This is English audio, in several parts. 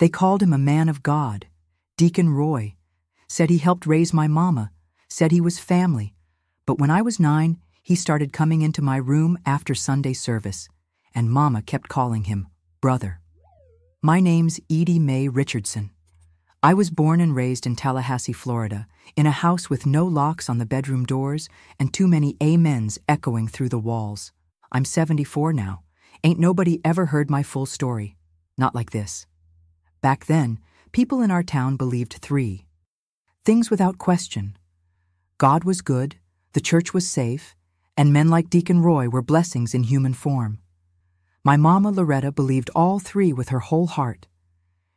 They called him a man of God. Deacon Roy. Said he helped raise my mama. Said he was family. But when I was 9, he started coming into my room after Sunday service, and Mama kept calling him brother. My name's Edie Mae Richardson. I was born and raised in Tallahassee, Florida, in a house with no locks on the bedroom doors and too many amens echoing through the walls. I'm 74 now. Ain't nobody ever heard my full story. Not like this. Back then, people in our town believed 3 things without question. God was good, the church was safe, and men like Deacon Roy were blessings in human form. My mama Loretta believed all 3 with her whole heart.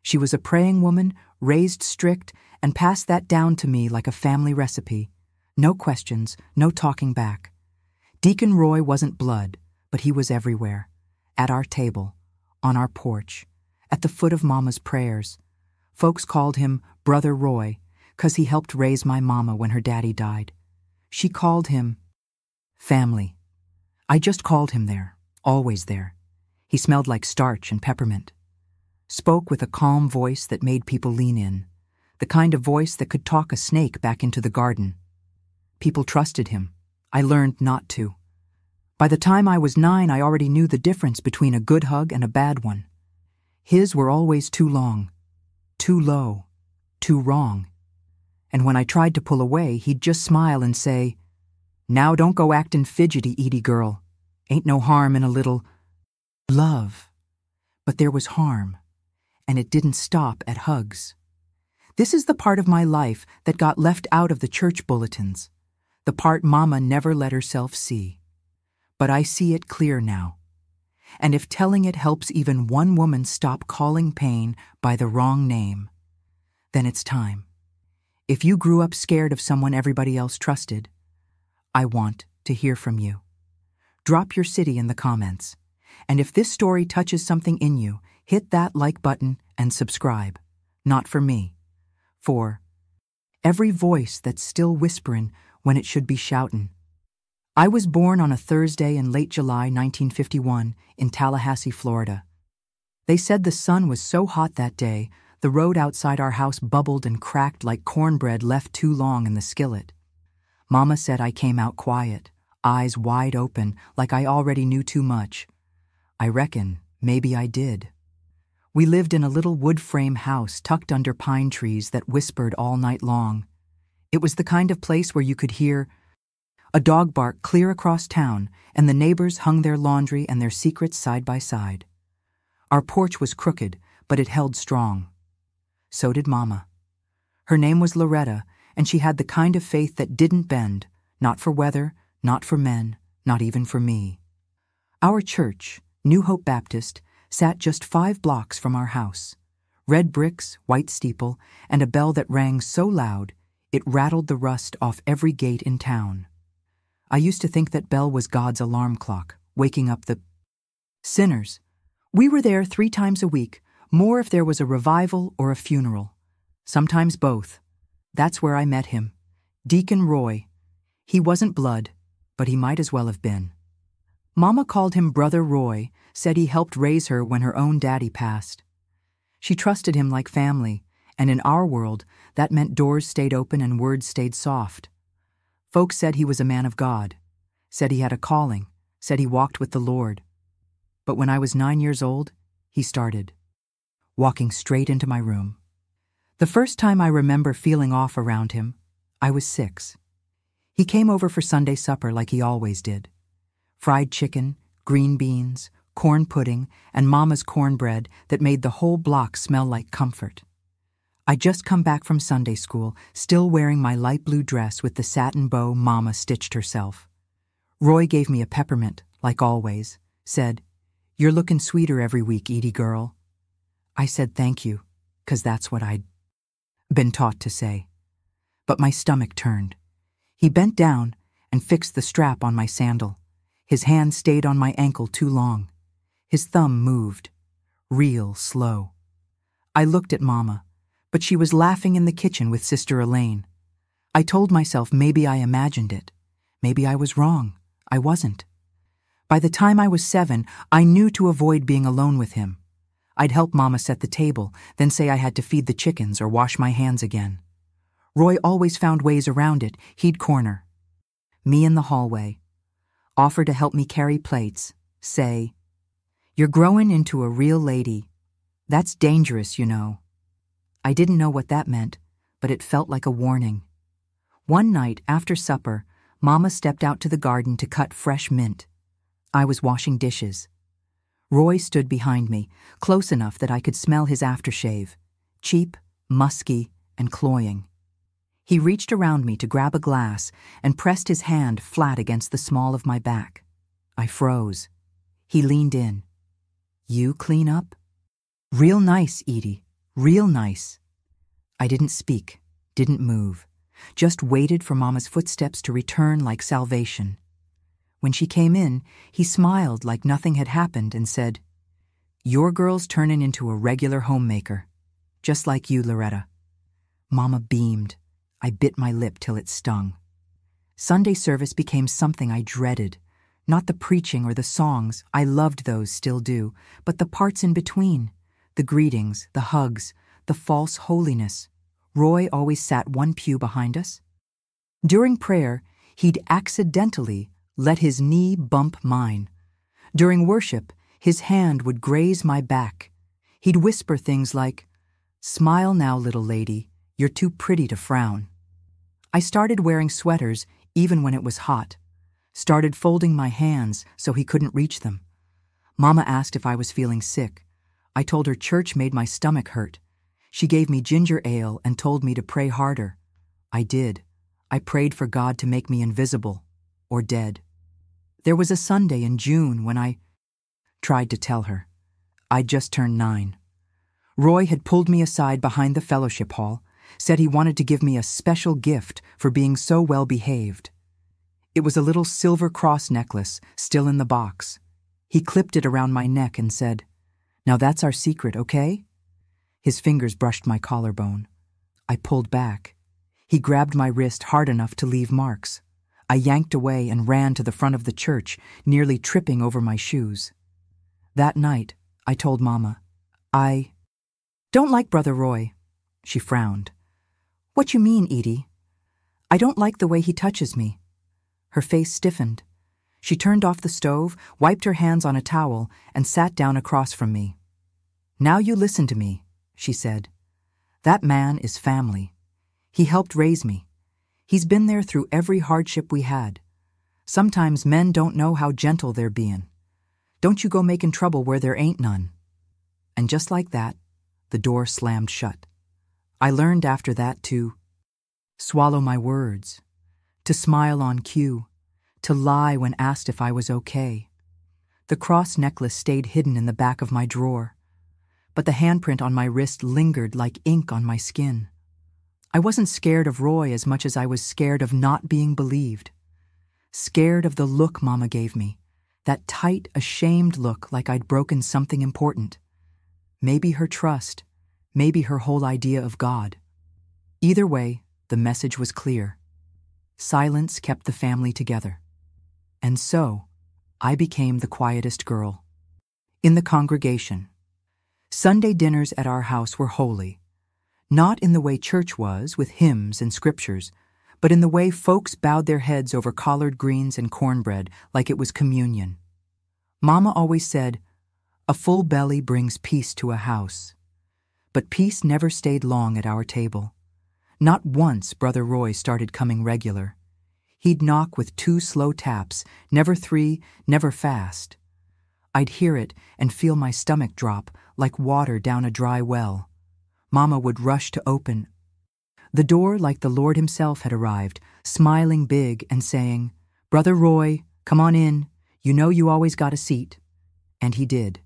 She was a praying woman, raised strict, and passed that down to me like a family recipe. No questions, no talking back. Deacon Roy wasn't blood, but he was everywhere. At our table, on our porch, at the foot of Mama's prayers. Folks called him Brother Roy, 'cause he helped raise my mama when her daddy died. She called him family. I just called him there, always there. He smelled like starch and peppermint. Spoke with a calm voice that made people lean in, the kind of voice that could talk a snake back into the garden. People trusted him. I learned not to. By the time I was 9, I already knew the difference between a good hug and a bad one. His were always too long, too low, too wrong. And when I tried to pull away, he'd just smile and say, "Now don't go actin' fidgety, Edie girl. Ain't no harm in a little love." But there was harm, and it didn't stop at hugs. This is the part of my life that got left out of the church bulletins, the part Mama never let herself see. But I see it clear now. And if telling it helps even one woman stop calling pain by the wrong name, then it's time. If you grew up scared of someone everybody else trusted, I want to hear from you. Drop your city in the comments. And if this story touches something in you, hit that like button and subscribe. Not for me. For every voice that's still whisperin' when it should be shoutin'. I was born on a Thursday in late July 1951 in Tallahassee, Florida. They said the sun was so hot that day, the road outside our house bubbled and cracked like cornbread left too long in the skillet. Mama said I came out quiet, eyes wide open, like I already knew too much. I reckon maybe I did. We lived in a little wood frame house tucked under pine trees that whispered all night long. It was the kind of place where you could hear a dog bark clear across town, and the neighbors hung their laundry and their secrets side by side. Our porch was crooked, but it held strong. So did Mama. Her name was Loretta, and she had the kind of faith that didn't bend, not for weather, not for men, not even for me. Our church, New Hope Baptist, sat just 5 blocks from our house. Red bricks, white steeple, and a bell that rang so loud it rattled the rust off every gate in town. I used to think that bell was God's alarm clock, waking up the sinners. We were there 3 times a week, more if there was a revival or a funeral. Sometimes both. That's where I met him. Deacon Roy. He wasn't blood, but he might as well have been. Mama called him Brother Roy, said he helped raise her when her own daddy passed. She trusted him like family, and in our world, that meant doors stayed open and words stayed soft. Folks said he was a man of God, said he had a calling, said he walked with the Lord. But when I was 9 years old, he started, walking straight into my room. The first time I remember feeling off around him, I was 6. He came over for Sunday supper like he always did. Fried chicken, green beans, corn pudding, and Mama's cornbread that made the whole block smell like comfort. I'd just come back from Sunday school, still wearing my light blue dress with the satin bow Mama stitched herself. Roy gave me a peppermint, like always, said, "You're looking sweeter every week, Edie girl." I said thank you, 'cause that's what I'd been taught to say. But my stomach turned. He bent down and fixed the strap on my sandal. His hand stayed on my ankle too long. His thumb moved, real slow. I looked at Mama, but she was laughing in the kitchen with Sister Elaine. I told myself maybe I imagined it. Maybe I was wrong. I wasn't. By the time I was 7, I knew to avoid being alone with him. I'd help Mama set the table, then say I had to feed the chickens or wash my hands again. Roy always found ways around it. He'd corner me in the hallway, offer to help me carry plates, say, "You're growing into a real lady. That's dangerous, you know." I didn't know what that meant, but it felt like a warning. One night after supper, Mama stepped out to the garden to cut fresh mint. I was washing dishes. Roy stood behind me, close enough that I could smell his aftershave, cheap, musky, and cloying. He reached around me to grab a glass and pressed his hand flat against the small of my back. I froze. He leaned in. "You clean up?" "Real nice, Edie. Real nice." I didn't speak, didn't move, just waited for Mama's footsteps to return like salvation. When she came in, he smiled like nothing had happened and said, "Your girl's turnin' into a regular homemaker, just like you, Loretta." Mama beamed. I bit my lip till it stung. Sunday service became something I dreaded. Not the preaching or the songs, I loved those, still do, but the parts in between. The greetings, the hugs, the false holiness. Roy always sat one pew behind us. During prayer, he'd accidentally let his knee bump mine. During worship, his hand would graze my back. He'd whisper things like, "Smile now, little lady, you're too pretty to frown." I started wearing sweaters even when it was hot. Started folding my hands so he couldn't reach them. Mama asked if I was feeling sick. I told her church made my stomach hurt. She gave me ginger ale and told me to pray harder. I did. I prayed for God to make me invisible or dead. There was a Sunday in June when I tried to tell her. I'd just turned 9. Roy had pulled me aside behind the fellowship hall, said he wanted to give me a special gift for being so well behaved. It was a little silver cross necklace still in the box. He clipped it around my neck and said, "Now that's our secret, okay?" His fingers brushed my collarbone. I pulled back. He grabbed my wrist hard enough to leave marks. I yanked away and ran to the front of the church, nearly tripping over my shoes. That night, I told Mama, "I don't like Brother Roy." She frowned. "What you mean, Edie?" "I don't like the way he touches me." Her face stiffened. She turned off the stove, wiped her hands on a towel, and sat down across from me. "Now you listen to me," she said. "That man is family. He helped raise me. He's been there through every hardship we had. Sometimes men don't know how gentle they're being. Don't you go making trouble where there ain't none." And just like that, the door slammed shut. I learned after that to swallow my words, to smile on cue, to lie when asked if I was okay. The cross necklace stayed hidden in the back of my drawer, but the handprint on my wrist lingered like ink on my skin. I wasn't scared of Roy as much as I was scared of not being believed. Scared of the look Mama gave me, that tight, ashamed look like I'd broken something important. Maybe her trust, maybe her whole idea of God. Either way, the message was clear. Silence kept the family together. And so, I became the quietest girl. In the congregation. Sunday dinners at our house were holy. Not in the way church was, with hymns and scriptures, but in the way folks bowed their heads over collard greens and cornbread like it was communion. Mama always said, "A full belly brings peace to a house." But peace never stayed long at our table. Not once Brother Roy started coming regular. He'd knock with 2 slow taps, never 3, never fast. I'd hear it and feel my stomach drop like water down a dry well. Mama would rush to open the door like the Lord himself had arrived, smiling big and saying, "Brother Roy, come on in. You know you always got a seat." And he did.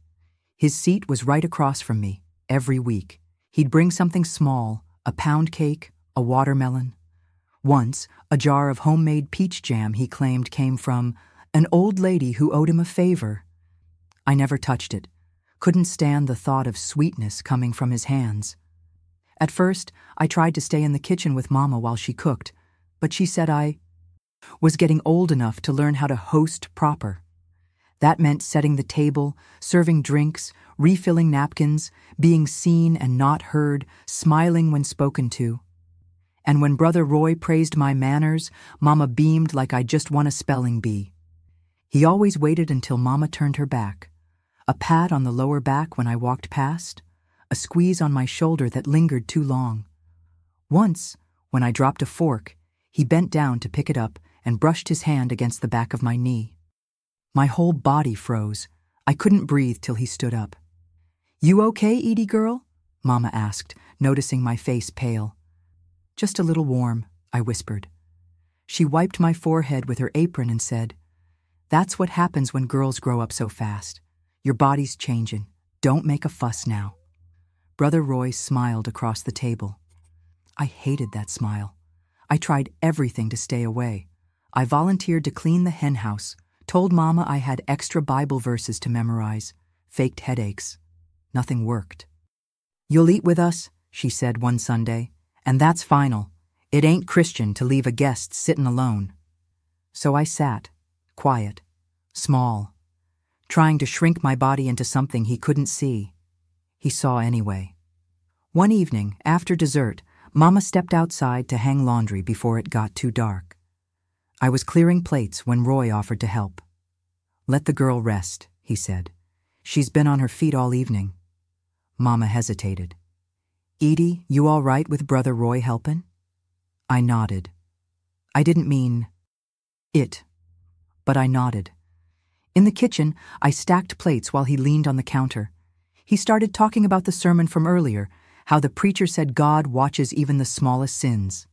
His seat was right across from me, every week. He'd bring something small, a pound cake, a watermelon. Once, a jar of homemade peach jam he claimed came from an old lady who owed him a favor. I never touched it. Couldn't stand the thought of sweetness coming from his hands. At first, I tried to stay in the kitchen with Mama while she cooked, but she said I was getting old enough to learn how to host proper. That meant setting the table, serving drinks, refilling napkins, being seen and not heard, smiling when spoken to. And when Brother Roy praised my manners, Mama beamed like I just won a spelling bee. He always waited until Mama turned her back. A pat on the lower back when I walked past, a squeeze on my shoulder that lingered too long. Once, when I dropped a fork, he bent down to pick it up and brushed his hand against the back of my knee. My whole body froze. I couldn't breathe till he stood up. "You okay, Edie girl?" Mama asked, noticing my face pale. "Just a little warm," I whispered. She wiped my forehead with her apron and said, "That's what happens when girls grow up so fast. Your body's changing. Don't make a fuss now." Brother Roy smiled across the table. I hated that smile. I tried everything to stay away. I volunteered to clean the hen house, told Mama I had extra Bible verses to memorize, faked headaches. Nothing worked. "You'll eat with us," she said one Sunday, "and that's final. It ain't Christian to leave a guest sittin' alone." So I sat, quiet, small, trying to shrink my body into something he couldn't see. He saw anyway. One evening, after dessert, Mama stepped outside to hang laundry before it got too dark. I was clearing plates when Roy offered to help. "Let the girl rest," he said. "She's been on her feet all evening." Mama hesitated. "Edie, you all right with Brother Roy helpin'?" I nodded. I didn't mean it, but I nodded. In the kitchen, I stacked plates while he leaned on the counter. He started talking about the sermon from earlier, how the preacher said God watches even the smallest sins.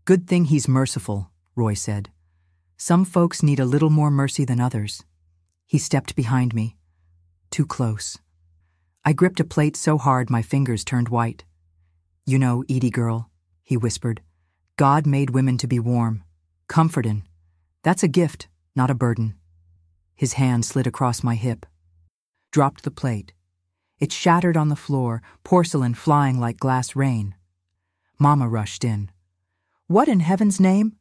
"Good thing he's merciful," Roy said. "Some folks need a little more mercy than others." He stepped behind me. Too close. I gripped a plate so hard my fingers turned white. "You know, Edie girl," he whispered, "God made women to be warm, comfortin'. That's a gift, not a burden." His hand slid across my hip. Dropped the plate. It shattered on the floor, porcelain flying like glass rain. Mama rushed in. "What in heaven's name?"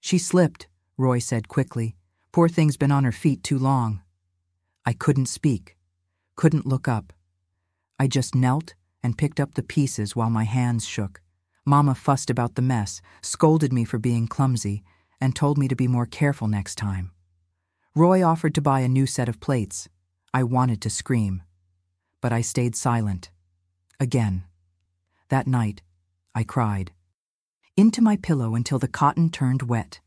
"She slipped," Roy said quickly. "Poor thing's been on her feet too long." I couldn't speak, couldn't look up. I just knelt and picked up the pieces while my hands shook. Mama fussed about the mess, scolded me for being clumsy, and told me to be more careful next time. Roy offered to buy a new set of plates. I wanted to scream, but I stayed silent. Again. That night, I cried. Into my pillow until the cotton turned wet.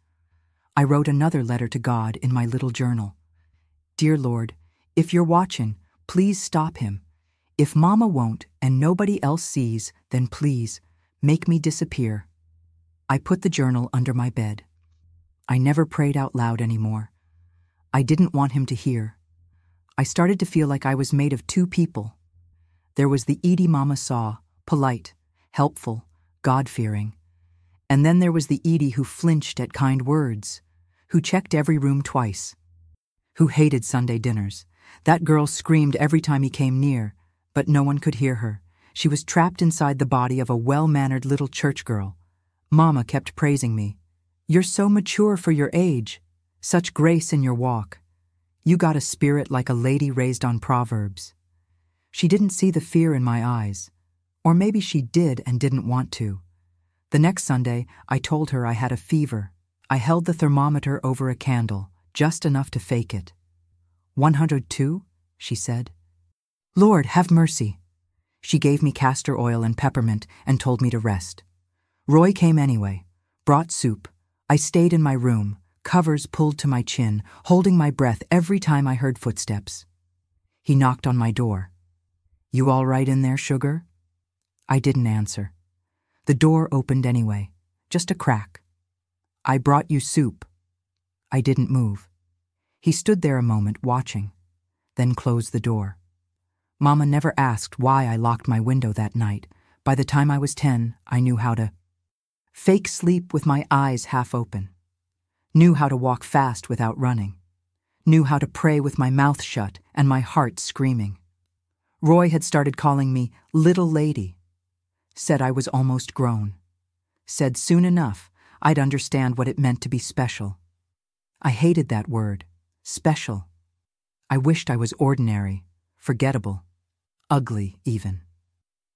I wrote another letter to God in my little journal. "Dear Lord, if you're watching, please stop him. If Mama won't and nobody else sees, then please, make me disappear." I put the journal under my bed. I never prayed out loud anymore. I didn't want him to hear. I started to feel like I was made of two people. There was the Edie Mama saw, polite, helpful, God-fearing. And then there was the Edie who flinched at kind words, who checked every room twice, who hated Sunday dinners. That girl screamed every time he came near, but no one could hear her. She was trapped inside the body of a well-mannered little church girl. Mama kept praising me. "You're so mature for your age. Such grace in your walk. You got a spirit like a lady raised on Proverbs." She didn't see the fear in my eyes. Or maybe she did and didn't want to. The next Sunday, I told her I had a fever. I held the thermometer over a candle, just enough to fake it. 102, she said. "Lord, have mercy." She gave me castor oil and peppermint and told me to rest. Roy came anyway, brought soup. I stayed in my room, covers pulled to my chin, holding my breath every time I heard footsteps. He knocked on my door. "You all right in there, sugar?" I didn't answer. The door opened anyway, just a crack. "I brought you soup." I didn't move. He stood there a moment, watching, then closed the door. Mama never asked why I locked my window that night. By the time I was 10, I knew how to fake sleep with my eyes half open, knew how to walk fast without running, knew how to pray with my mouth shut and my heart screaming. Roy had started calling me little lady, said I was almost grown, said soon enough I'd understand what it meant to be special. I hated that word, special. I wished I was ordinary, forgettable, ugly even.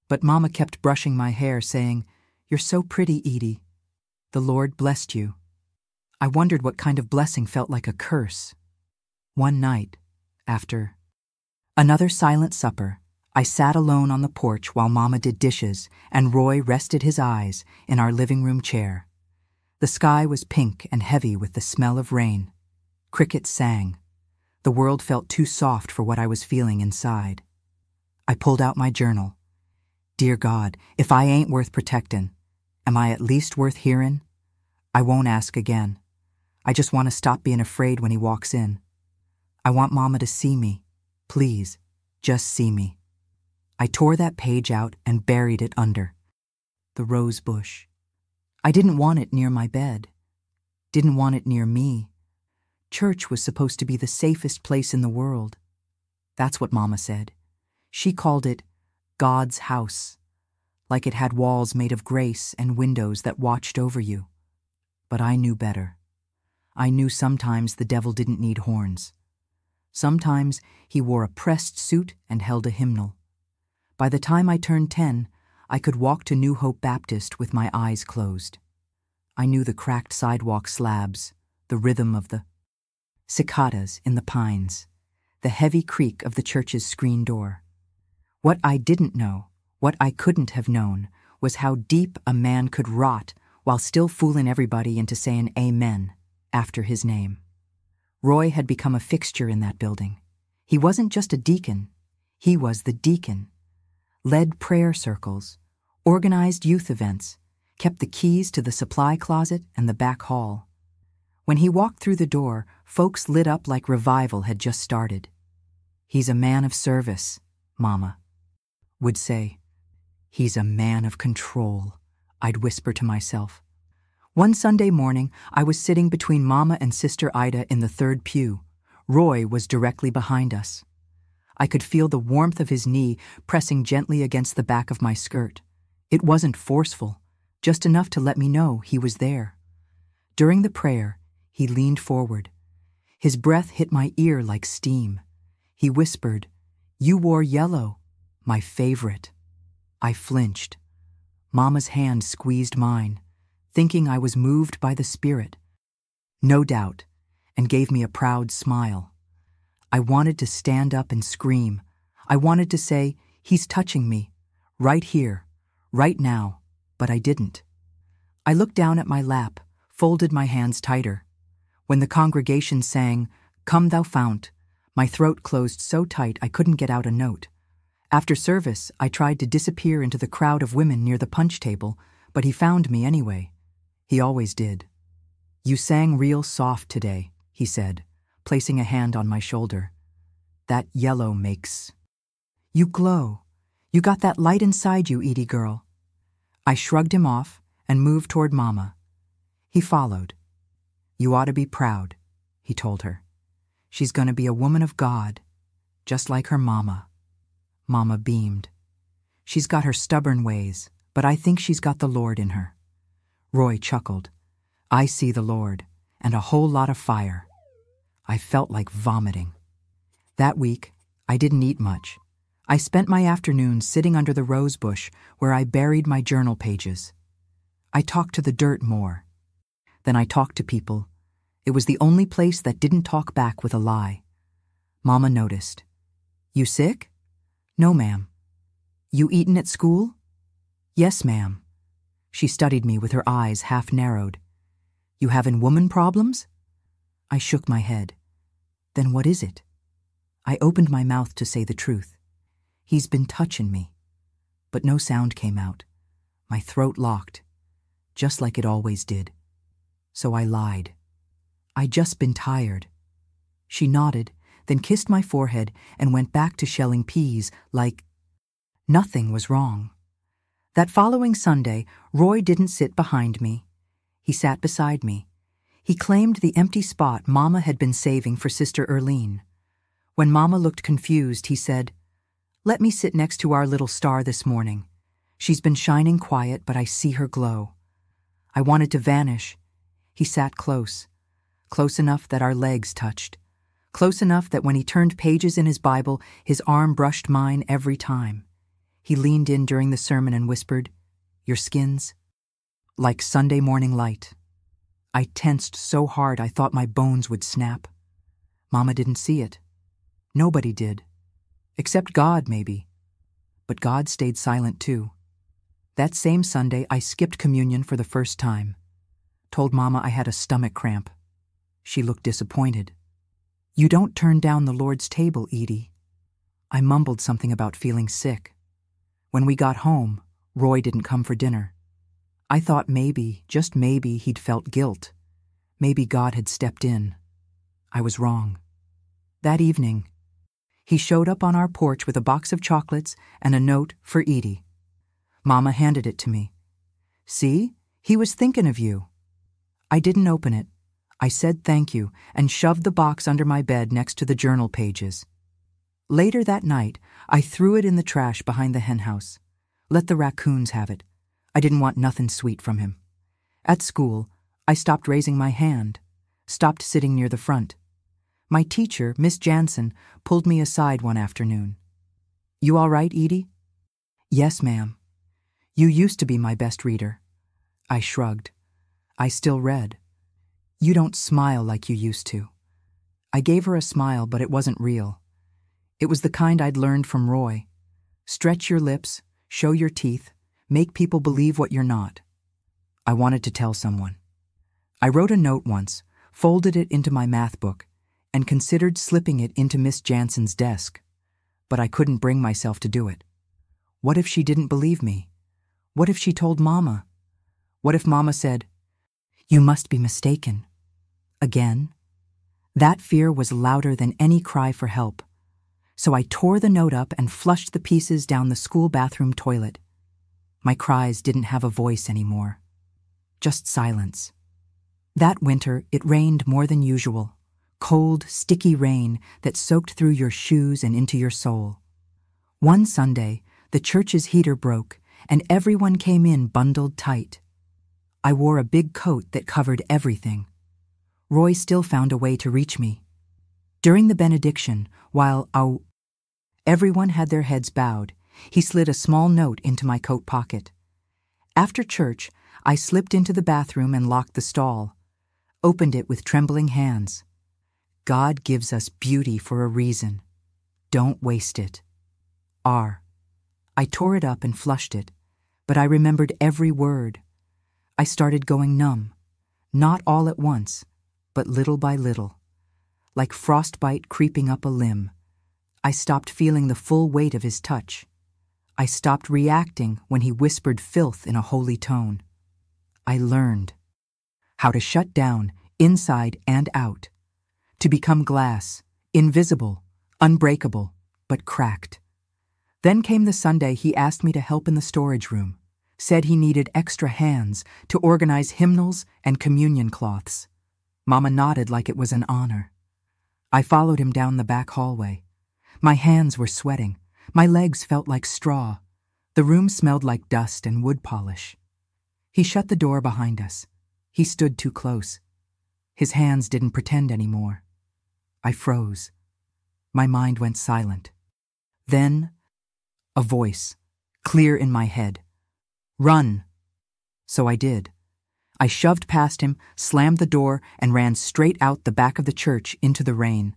But Mama kept brushing my hair, saying, "You're so pretty, Edie. The Lord blessed you." I wondered what kind of blessing felt like a curse. One night, after another silent supper, I sat alone on the porch while Mama did dishes and Roy rested his eyes in our living room chair. The sky was pink and heavy with the smell of rain. Crickets sang. The world felt too soft for what I was feeling inside. I pulled out my journal. Dear God, if I ain't worth protectin', am I at least worth hearin'? I won't ask again. I just want to stop being afraid when he walks in. I want Mama to see me. Please, just see me. I tore that page out and buried it under the rose bush. I didn't want it near my bed. Didn't want it near me. Church was supposed to be the safest place in the world. That's what Mama said. She called it God's house, like it had walls made of grace and windows that watched over you. But I knew better. I knew sometimes the devil didn't need horns. Sometimes he wore a pressed suit and held a hymnal. By the time I turned 10, I could walk to New Hope Baptist with my eyes closed. I knew the cracked sidewalk slabs, the rhythm of the cicadas in the pines, the heavy creak of the church's screen door. What I didn't know, what I couldn't have known, was how deep a man could rot while still fooling everybody into saying amen after his name. Roy had become a fixture in that building. He wasn't just a deacon, he was the deacon. Led prayer circles, organized youth events, kept the keys to the supply closet and the back hall. When he walked through the door, folks lit up like revival had just started. He's a man of service, Mama would say. He's a man of control, I'd whisper to myself. One Sunday morning, I was sitting between Mama and Sister Ida in the third pew. Roy was directly behind us. I could feel the warmth of his knee pressing gently against the back of my skirt. It wasn't forceful, just enough to let me know he was there. During the prayer, he leaned forward. His breath hit my ear like steam. He whispered, "You wore yellow, my favorite." I flinched. Mama's hand squeezed mine, thinking I was moved by the Spirit. No doubt, and gave me a proud smile. I wanted to stand up and scream. I wanted to say, "He's touching me, right here, right now," but I didn't. I looked down at my lap, folded my hands tighter. When the congregation sang, "Come Thou Fount," my throat closed so tight I couldn't get out a note. After service, I tried to disappear into the crowd of women near the punch table, but he found me anyway. He always did. "You sang real soft today," he said, placing a hand on my shoulder. "That yellow makes you glow. You got that light inside you, Edie girl." I shrugged him off and moved toward Mama. He followed. "You ought to be proud," he told her. "She's going to be a woman of God, just like her Mama." Mama beamed. "She's got her stubborn ways, but I think she's got the Lord in her." Roy chuckled. "I see the Lord, and a whole lot of fire." I felt like vomiting. That week, I didn't eat much. I spent my afternoons sitting under the rose bush where I buried my journal pages. I talked to the dirt more. Then I talked to people. It was the only place that didn't talk back with a lie. Mama noticed. "You sick?" "No, ma'am." "You eatin' at school?" "Yes, ma'am." She studied me with her eyes half narrowed. "You havin' woman problems?" I shook my head. "Then what is it?" I opened my mouth to say the truth. "He's been touchin' me." But no sound came out. My throat locked, just like it always did. So I lied. "I'd just been tired." She nodded, then kissed my forehead and went back to shelling peas like nothing was wrong. That following Sunday, Roy didn't sit behind me. He sat beside me. He claimed the empty spot Mama had been saving for Sister Erlene. When Mama looked confused, he said, "Let me sit next to our little star this morning. She's been shining quiet, but I see her glow." I wanted to vanish. He sat close enough that our legs touched, close enough that when he turned pages in his Bible, his arm brushed mine every time. He leaned in during the sermon and whispered, "Your skin's like Sunday morning light." I tensed so hard I thought my bones would snap. Mama didn't see it. Nobody did. Except God, maybe. But God stayed silent too. That same Sunday, I skipped communion for the first time. Told Mama I had a stomach cramp. She looked disappointed. "You don't turn down the Lord's table, Edie." I mumbled something about feeling sick. When we got home, Roy didn't come for dinner. I thought maybe, just maybe, he'd felt guilt. Maybe God had stepped in. I was wrong. That evening, he showed up on our porch with a box of chocolates and a note for Edie. Mama handed it to me. "See, he was thinking of you." I didn't open it. I said thank you and shoved the box under my bed next to the journal pages. Later that night, I threw it in the trash behind the henhouse. Let the raccoons have it. I didn't want nothing sweet from him. At school, I stopped raising my hand, stopped sitting near the front. My teacher, Miss Jansen, pulled me aside one afternoon. "You all right, Edie?" "Yes, ma'am." "You used to be my best reader." I shrugged. I still read. "You don't smile like you used to." I gave her a smile, but it wasn't real. It was the kind I'd learned from Roy. Stretch your lips, show your teeth, make people believe what you're not. I wanted to tell someone. I wrote a note once, folded it into my math book, and considered slipping it into Miss Jansen's desk. But I couldn't bring myself to do it. What if she didn't believe me? What if she told Mama? What if Mama said, "You must be mistaken"? Again? That fear was louder than any cry for help. So I tore the note up and flushed the pieces down the school bathroom toilet. My cries didn't have a voice anymore. Just silence. That winter, it rained more than usual. Cold, sticky rain that soaked through your shoes and into your soul. One Sunday, the church's heater broke, and everyone came in bundled tight. I wore a big coat that covered everything. Roy still found a way to reach me. During the benediction, while everyone had their heads bowed, he slid a small note into my coat pocket. After church, I slipped into the bathroom and locked the stall. Opened it with trembling hands. God gives us beauty for a reason. Don't waste it. R. I tore it up and flushed it, but I remembered every word. I started going numb, not all at once, but little by little. Like frostbite creeping up a limb. I stopped feeling the full weight of his touch. I stopped reacting when he whispered filth in a holy tone. I learned how to shut down, inside and out. To become glass, invisible, unbreakable, but cracked. Then came the Sunday he asked me to help in the storage room, said he needed extra hands to organize hymnals and communion cloths. Mama nodded like it was an honor. I followed him down the back hallway. My hands were sweating. My legs felt like straw. The room smelled like dust and wood polish. He shut the door behind us. He stood too close. His hands didn't pretend anymore. I froze. My mind went silent. Then, a voice, clear in my head. "Run." So I did. I shoved past him, slammed the door, and ran straight out the back of the church into the rain.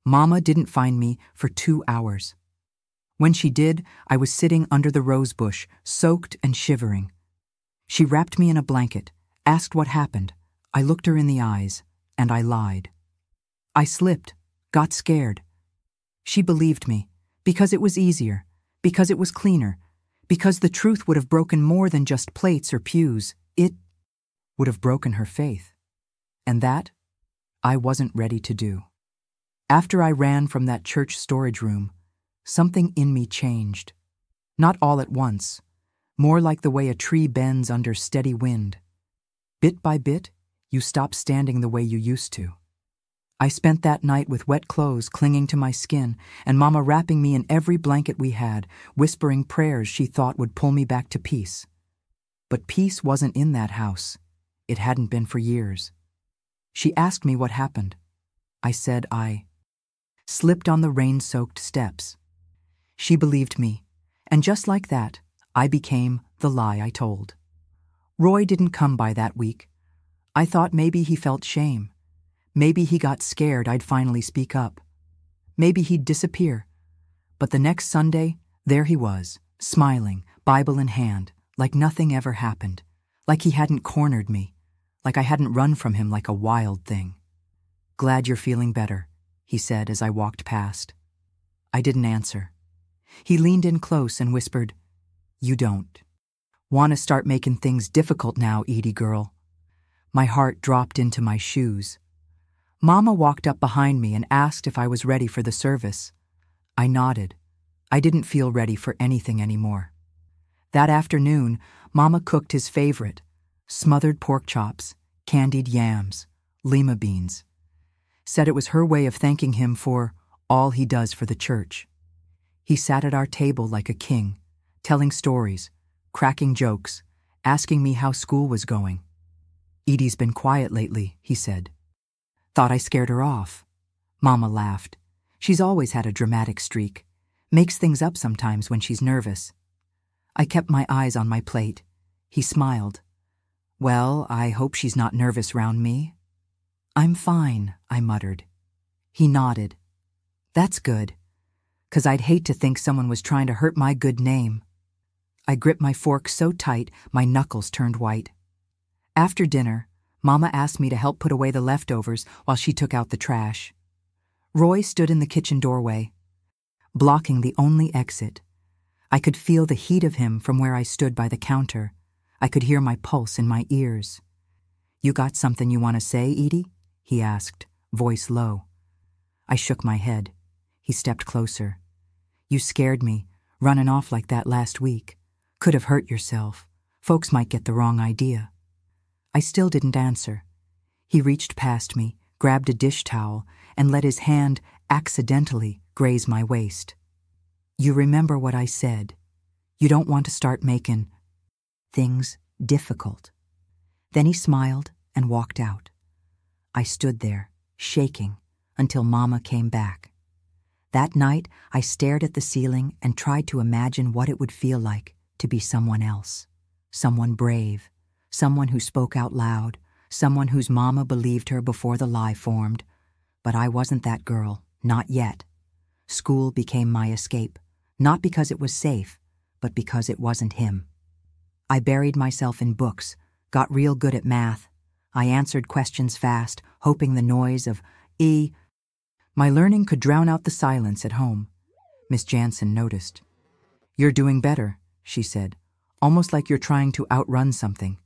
Mama didn't find me for 2 hours. When she did, I was sitting under the rose bush, soaked and shivering. She wrapped me in a blanket, asked what happened. I looked her in the eyes, and I lied. I slipped, got scared. She believed me, because it was easier, because it was cleaner, because the truth would have broken more than just plates or pews. It would have broken her faith. And that, I wasn't ready to do. After I ran from that church storage room, something in me changed. Not all at once, more like the way a tree bends under steady wind. Bit by bit, you stop standing the way you used to. I spent that night with wet clothes clinging to my skin and Mama wrapping me in every blanket we had, whispering prayers she thought would pull me back to peace. But peace wasn't in that house. It hadn't been for years. She asked me what happened. I said I slipped on the rain-soaked steps. She believed me, and just like that, I became the lie I told. Roy didn't come by that week. I thought maybe he felt shame. Maybe he got scared I'd finally speak up. Maybe he'd disappear. But the next Sunday, there he was, smiling, Bible in hand, like nothing ever happened, like he hadn't cornered me, like I hadn't run from him like a wild thing. "Glad you're feeling better," he said as I walked past. I didn't answer. He leaned in close and whispered, "You don't want to start making things difficult now, Edie girl." My heart dropped into my shoes. Mama walked up behind me and asked if I was ready for the service. I nodded. I didn't feel ready for anything anymore. That afternoon, Mama cooked his favorite, smothered pork chops, candied yams, lima beans. Said it was her way of thanking him for all he does for the church. He sat at our table like a king, telling stories, cracking jokes, asking me how school was going. "Edie's been quiet lately," he said. "Thought I scared her off." Mama laughed. She's always had a dramatic streak. Makes things up sometimes when she's nervous. I kept my eyes on my plate. He smiled. "Well, I hope she's not nervous round me." "I'm fine," I muttered. He nodded. "That's good, 'cause I'd hate to think someone was trying to hurt my good name." I gripped my fork so tight my knuckles turned white. After dinner, Mama asked me to help put away the leftovers while she took out the trash. Roy stood in the kitchen doorway, blocking the only exit. I could feel the heat of him from where I stood by the counter. I could hear my pulse in my ears. "You got something you want to say, Edie?" he asked, voice low. I shook my head. He stepped closer. "You scared me, running off like that last week. Could have hurt yourself. Folks might get the wrong idea." I still didn't answer. He reached past me, grabbed a dish towel, and let his hand accidentally graze my waist. "You remember what I said. You don't want to start making things difficult." Then he smiled and walked out. I stood there, shaking, until Mama came back. That night, I stared at the ceiling and tried to imagine what it would feel like to be someone else, someone brave, someone who spoke out loud, someone whose mama believed her before the lie formed. But I wasn't that girl, not yet. School became my escape, not because it was safe, but because it wasn't him. I buried myself in books, got real good at math. I answered questions fast, hoping the noise of my learning could drown out the silence at home. Miss Jansen noticed. "You're doing better," she said, "almost like you're trying to outrun something."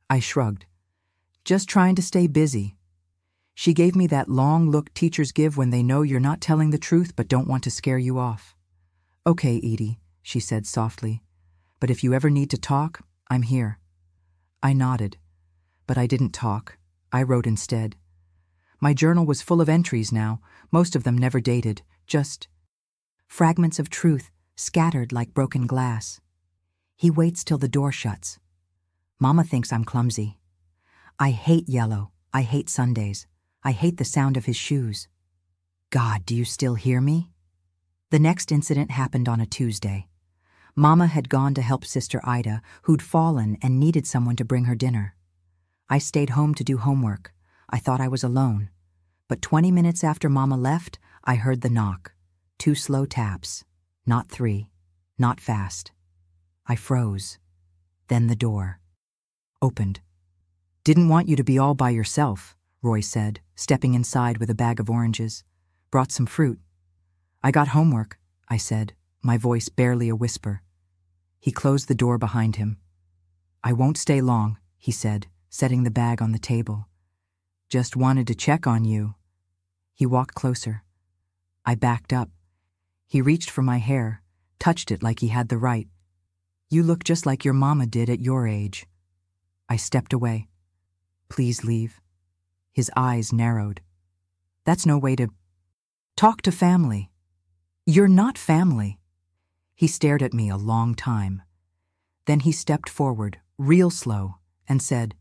I shrugged. "Just trying to stay busy." She gave me that long look teachers give when they know you're not telling the truth but don't want to scare you off. "Okay, Edie," she said softly, "but if you ever need to talk, I'm here." I nodded, but I didn't talk. I wrote instead. My journal was full of entries now, most of them never dated, just fragments of truth scattered like broken glass. He waits till the door shuts. Mama thinks I'm clumsy. I hate yellow. I hate Sundays. I hate the sound of his shoes. God, do you still hear me? The next incident happened on a Tuesday. Mama had gone to help Sister Ida, who'd fallen and needed someone to bring her dinner. I stayed home to do homework. I thought I was alone. But 20 minutes after Mama left, I heard the knock. 2 slow taps. Not 3. Not fast. I froze. Then the door opened. "Didn't want you to be all by yourself," Roy said, stepping inside with a bag of oranges. "Brought some fruit." "I got homework," I said, my voice barely a whisper. He closed the door behind him. "I won't stay long," he said, setting the bag on the table. "Just wanted to check on you." He walked closer. I backed up. He reached for my hair, touched it like he had the right. "You look just like your mama did at your age." I stepped away. "Please leave." His eyes narrowed. "That's no way to talk to family." "You're not family." He stared at me a long time. Then he stepped forward, real slow, and said,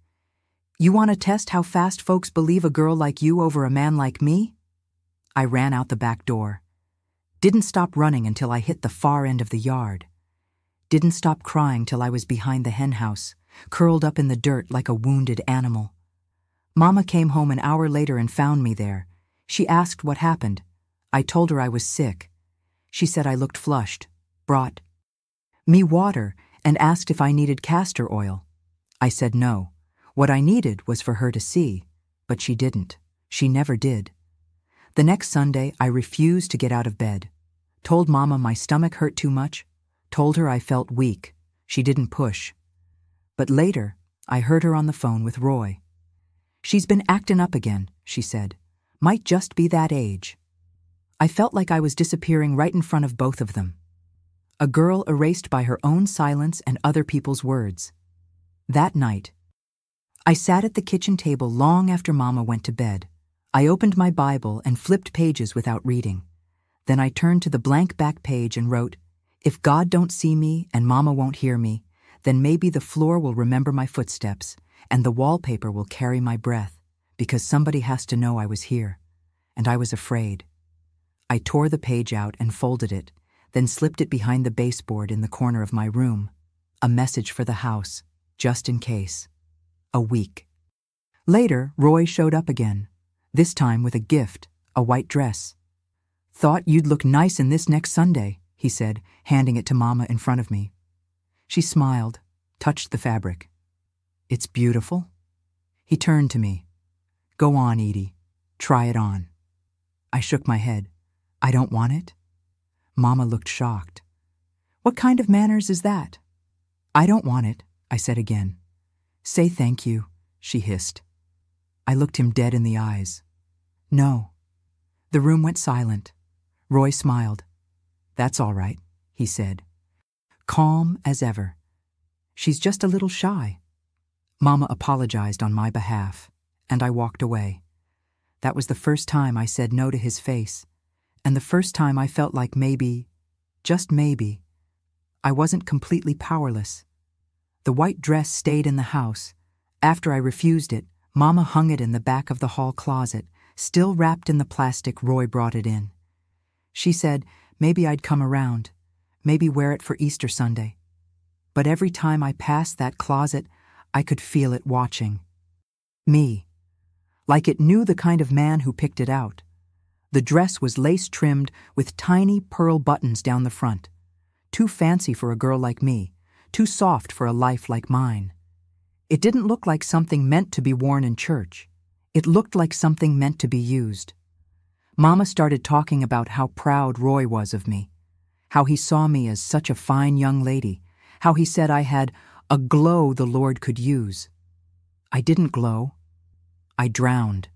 "You want to test how fast folks believe a girl like you over a man like me?" I ran out the back door. Didn't stop running until I hit the far end of the yard. Didn't stop crying till I was behind the hen house, curled up in the dirt like a wounded animal. Mama came home an hour later and found me there. She asked what happened. I told her I was sick. She said I looked flushed, brought me water, and asked if I needed castor oil. I said no. What I needed was for her to see, but she didn't. She never did. The next Sunday, I refused to get out of bed. Told Mama my stomach hurt too much. Told her I felt weak. She didn't push. But later, I heard her on the phone with Roy. "She's been acting up again," she said. "Might just be that age." I felt like I was disappearing right in front of both of them. A girl erased by her own silence and other people's words. That night, I sat at the kitchen table long after Mama went to bed. I opened my Bible and flipped pages without reading. Then I turned to the blank back page and wrote, "If God don't see me and Mama won't hear me, then maybe the floor will remember my footsteps and the wallpaper will carry my breath, because somebody has to know I was here." And I was afraid. I tore the page out and folded it, then slipped it behind the baseboard in the corner of my room. A message for the house, just in case. A week. Later, Roy showed up again, this time with a gift, a white dress. "Thought you'd look nice in this next Sunday," he said, handing it to Mama in front of me. She smiled, touched the fabric. "It's beautiful." He turned to me. "Go on, Edie. Try it on." I shook my head. "I don't want it?" Mama looked shocked. "What kind of manners is that?" "I don't want it," I said again. "Say thank you," she hissed. I looked him dead in the eyes. "No." The room went silent. Roy smiled. "That's all right," he said. Calm as ever. "She's just a little shy." Mama apologized on my behalf, and I walked away. That was the first time I said no to his face, and the first time I felt like maybe, just maybe, I wasn't completely powerless. The white dress stayed in the house. After I refused it, Mama hung it in the back of the hall closet, still wrapped in the plastic Roy brought it in. She said maybe I'd come around, maybe wear it for Easter Sunday. But every time I passed that closet, I could feel it watching. Me. Like it knew the kind of man who picked it out. The dress was lace-trimmed with tiny pearl buttons down the front. Too fancy for a girl like me, too soft for a life like mine. It didn't look like something meant to be worn in church. It looked like something meant to be used. Mama started talking about how proud Roy was of me, how he saw me as such a fine young lady, how he said I had a glow the Lord could use. I didn't glow. I drowned.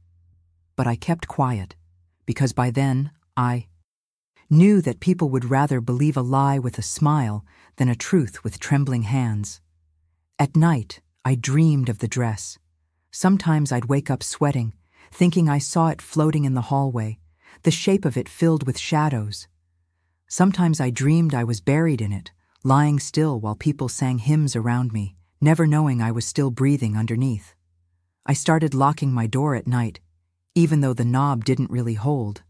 But I kept quiet, because by then I knew that people would rather believe a lie with a smile than a truth with trembling hands. At night, I dreamed of the dress. Sometimes I'd wake up sweating, thinking I saw it floating in the hallway, the shape of it filled with shadows. Sometimes I dreamed I was buried in it, lying still while people sang hymns around me, never knowing I was still breathing underneath. I started locking my door at night, even though the knob didn't really hold.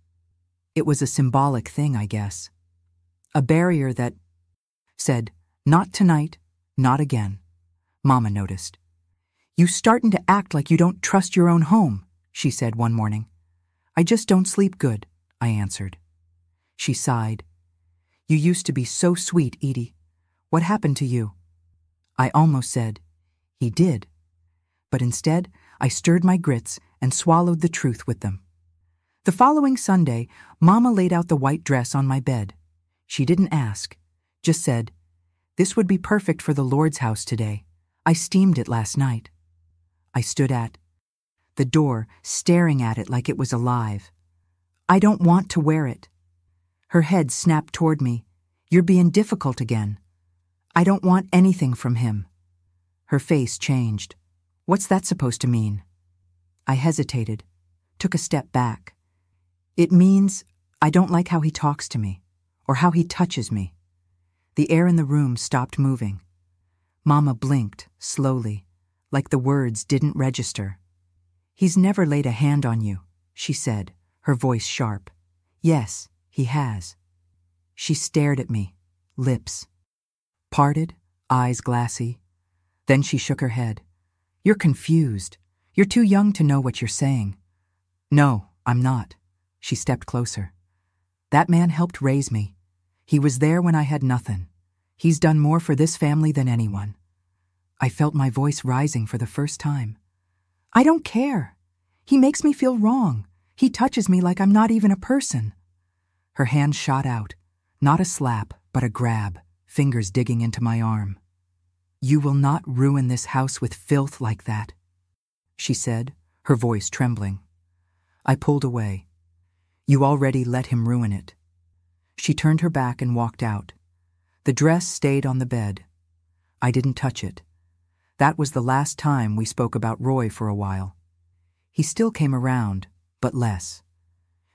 It was a symbolic thing, I guess. A barrier that said, "Not tonight, not again." Mama noticed. "You startin' to act like you don't trust your own home," she said one morning. "I just don't sleep good," I answered. She sighed. "You used to be so sweet, Edie. What happened to you?" I almost said, "He did." But instead, I stirred my grits and swallowed the truth with them. The following Sunday, Mama laid out the white dress on my bed. She didn't ask, just said, "This would be perfect for the Lord's house today. I steamed it last night." I stood at the door, staring at it like it was alive. "I don't want to wear it." Her head snapped toward me. "You're being difficult again." "I don't want anything from him." Her face changed. "What's that supposed to mean?" I hesitated, took a step back. "It means I don't like how he talks to me, or how he touches me." The air in the room stopped moving. Mama blinked, slowly, like the words didn't register. "He's never laid a hand on you," she said, her voice sharp. Yes, he has. She stared at me, lips parted, eyes glassy. Then she shook her head. You're confused. You're too young to know what you're saying. No, I'm not. She stepped closer. That man helped raise me. He was there when I had nothing. He's done more for this family than anyone. I felt my voice rising for the first time. I don't care. He makes me feel wrong. He touches me like I'm not even a person. Her hand shot out, not a slap, but a grab, fingers digging into my arm. You will not ruin this house with filth like that, she said, her voice trembling. I pulled away. You already let him ruin it. She turned her back and walked out. The dress stayed on the bed. I didn't touch it. That was the last time we spoke about Roy for a while. He still came around, but less.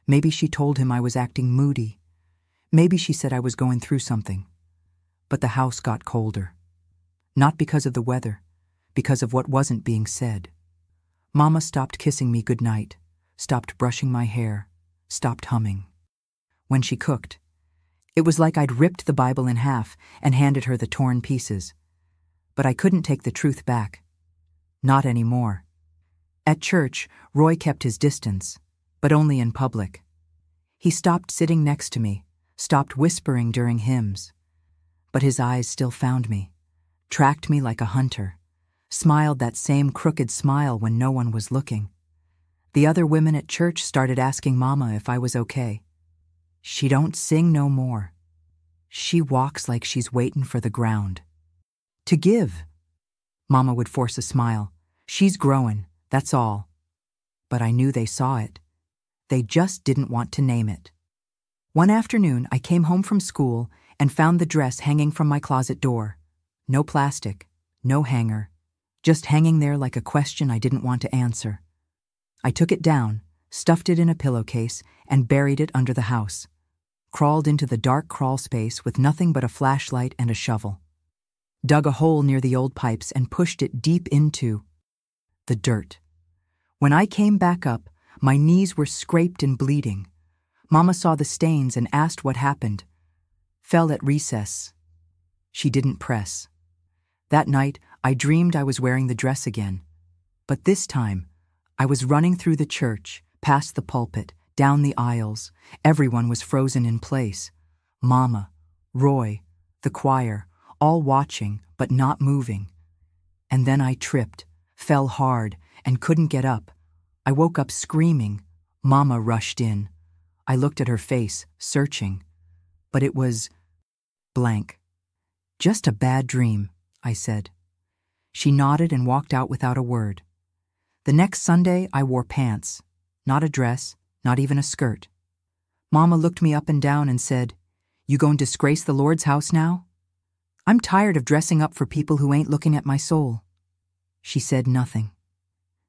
Maybe she told him I was acting moody. Maybe she said I was going through something. But the house got colder. Not because of the weather, because of what wasn't being said. Mama stopped kissing me goodnight, stopped brushing my hair, stopped humming. When she cooked, it was like I'd ripped the Bible in half and handed her the torn pieces. But I couldn't take the truth back. Not anymore. At church, Roy kept his distance, but only in public. He stopped sitting next to me, stopped whispering during hymns. But his eyes still found me, tracked me like a hunter, smiled that same crooked smile when no one was looking. The other women at church started asking Mama if I was okay. She don't sing no more. She walks like she's waitin' for the ground to give. Mama would force a smile. She's growin', that's all. But I knew they saw it. They just didn't want to name it. One afternoon, I came home from school and found the dress hanging from my closet door. No plastic, no hanger, just hanging there like a question I didn't want to answer. I took it down, stuffed it in a pillowcase, and buried it under the house. Crawled into the dark crawl space with nothing but a flashlight and a shovel. Dug a hole near the old pipes and pushed it deep into the dirt. When I came back up, my knees were scraped and bleeding. Mama saw the stains and asked what happened. Fell at recess. She didn't press. That night, I dreamed I was wearing the dress again. But this time, I was running through the church, past the pulpit, down the aisles. Everyone was frozen in place. Mama, Roy, the choir, all watching but not moving. And then I tripped, fell hard, and couldn't get up. I woke up screaming. Mama rushed in. I looked at her face, searching. But it was blank. Just a bad dream, I said. She nodded and walked out without a word. The next Sunday, I wore pants, not a dress, not even a skirt. Mama looked me up and down and said, "You gon' disgrace the Lord's house now? I'm tired of dressing up for people who ain't looking at my soul." She said nothing,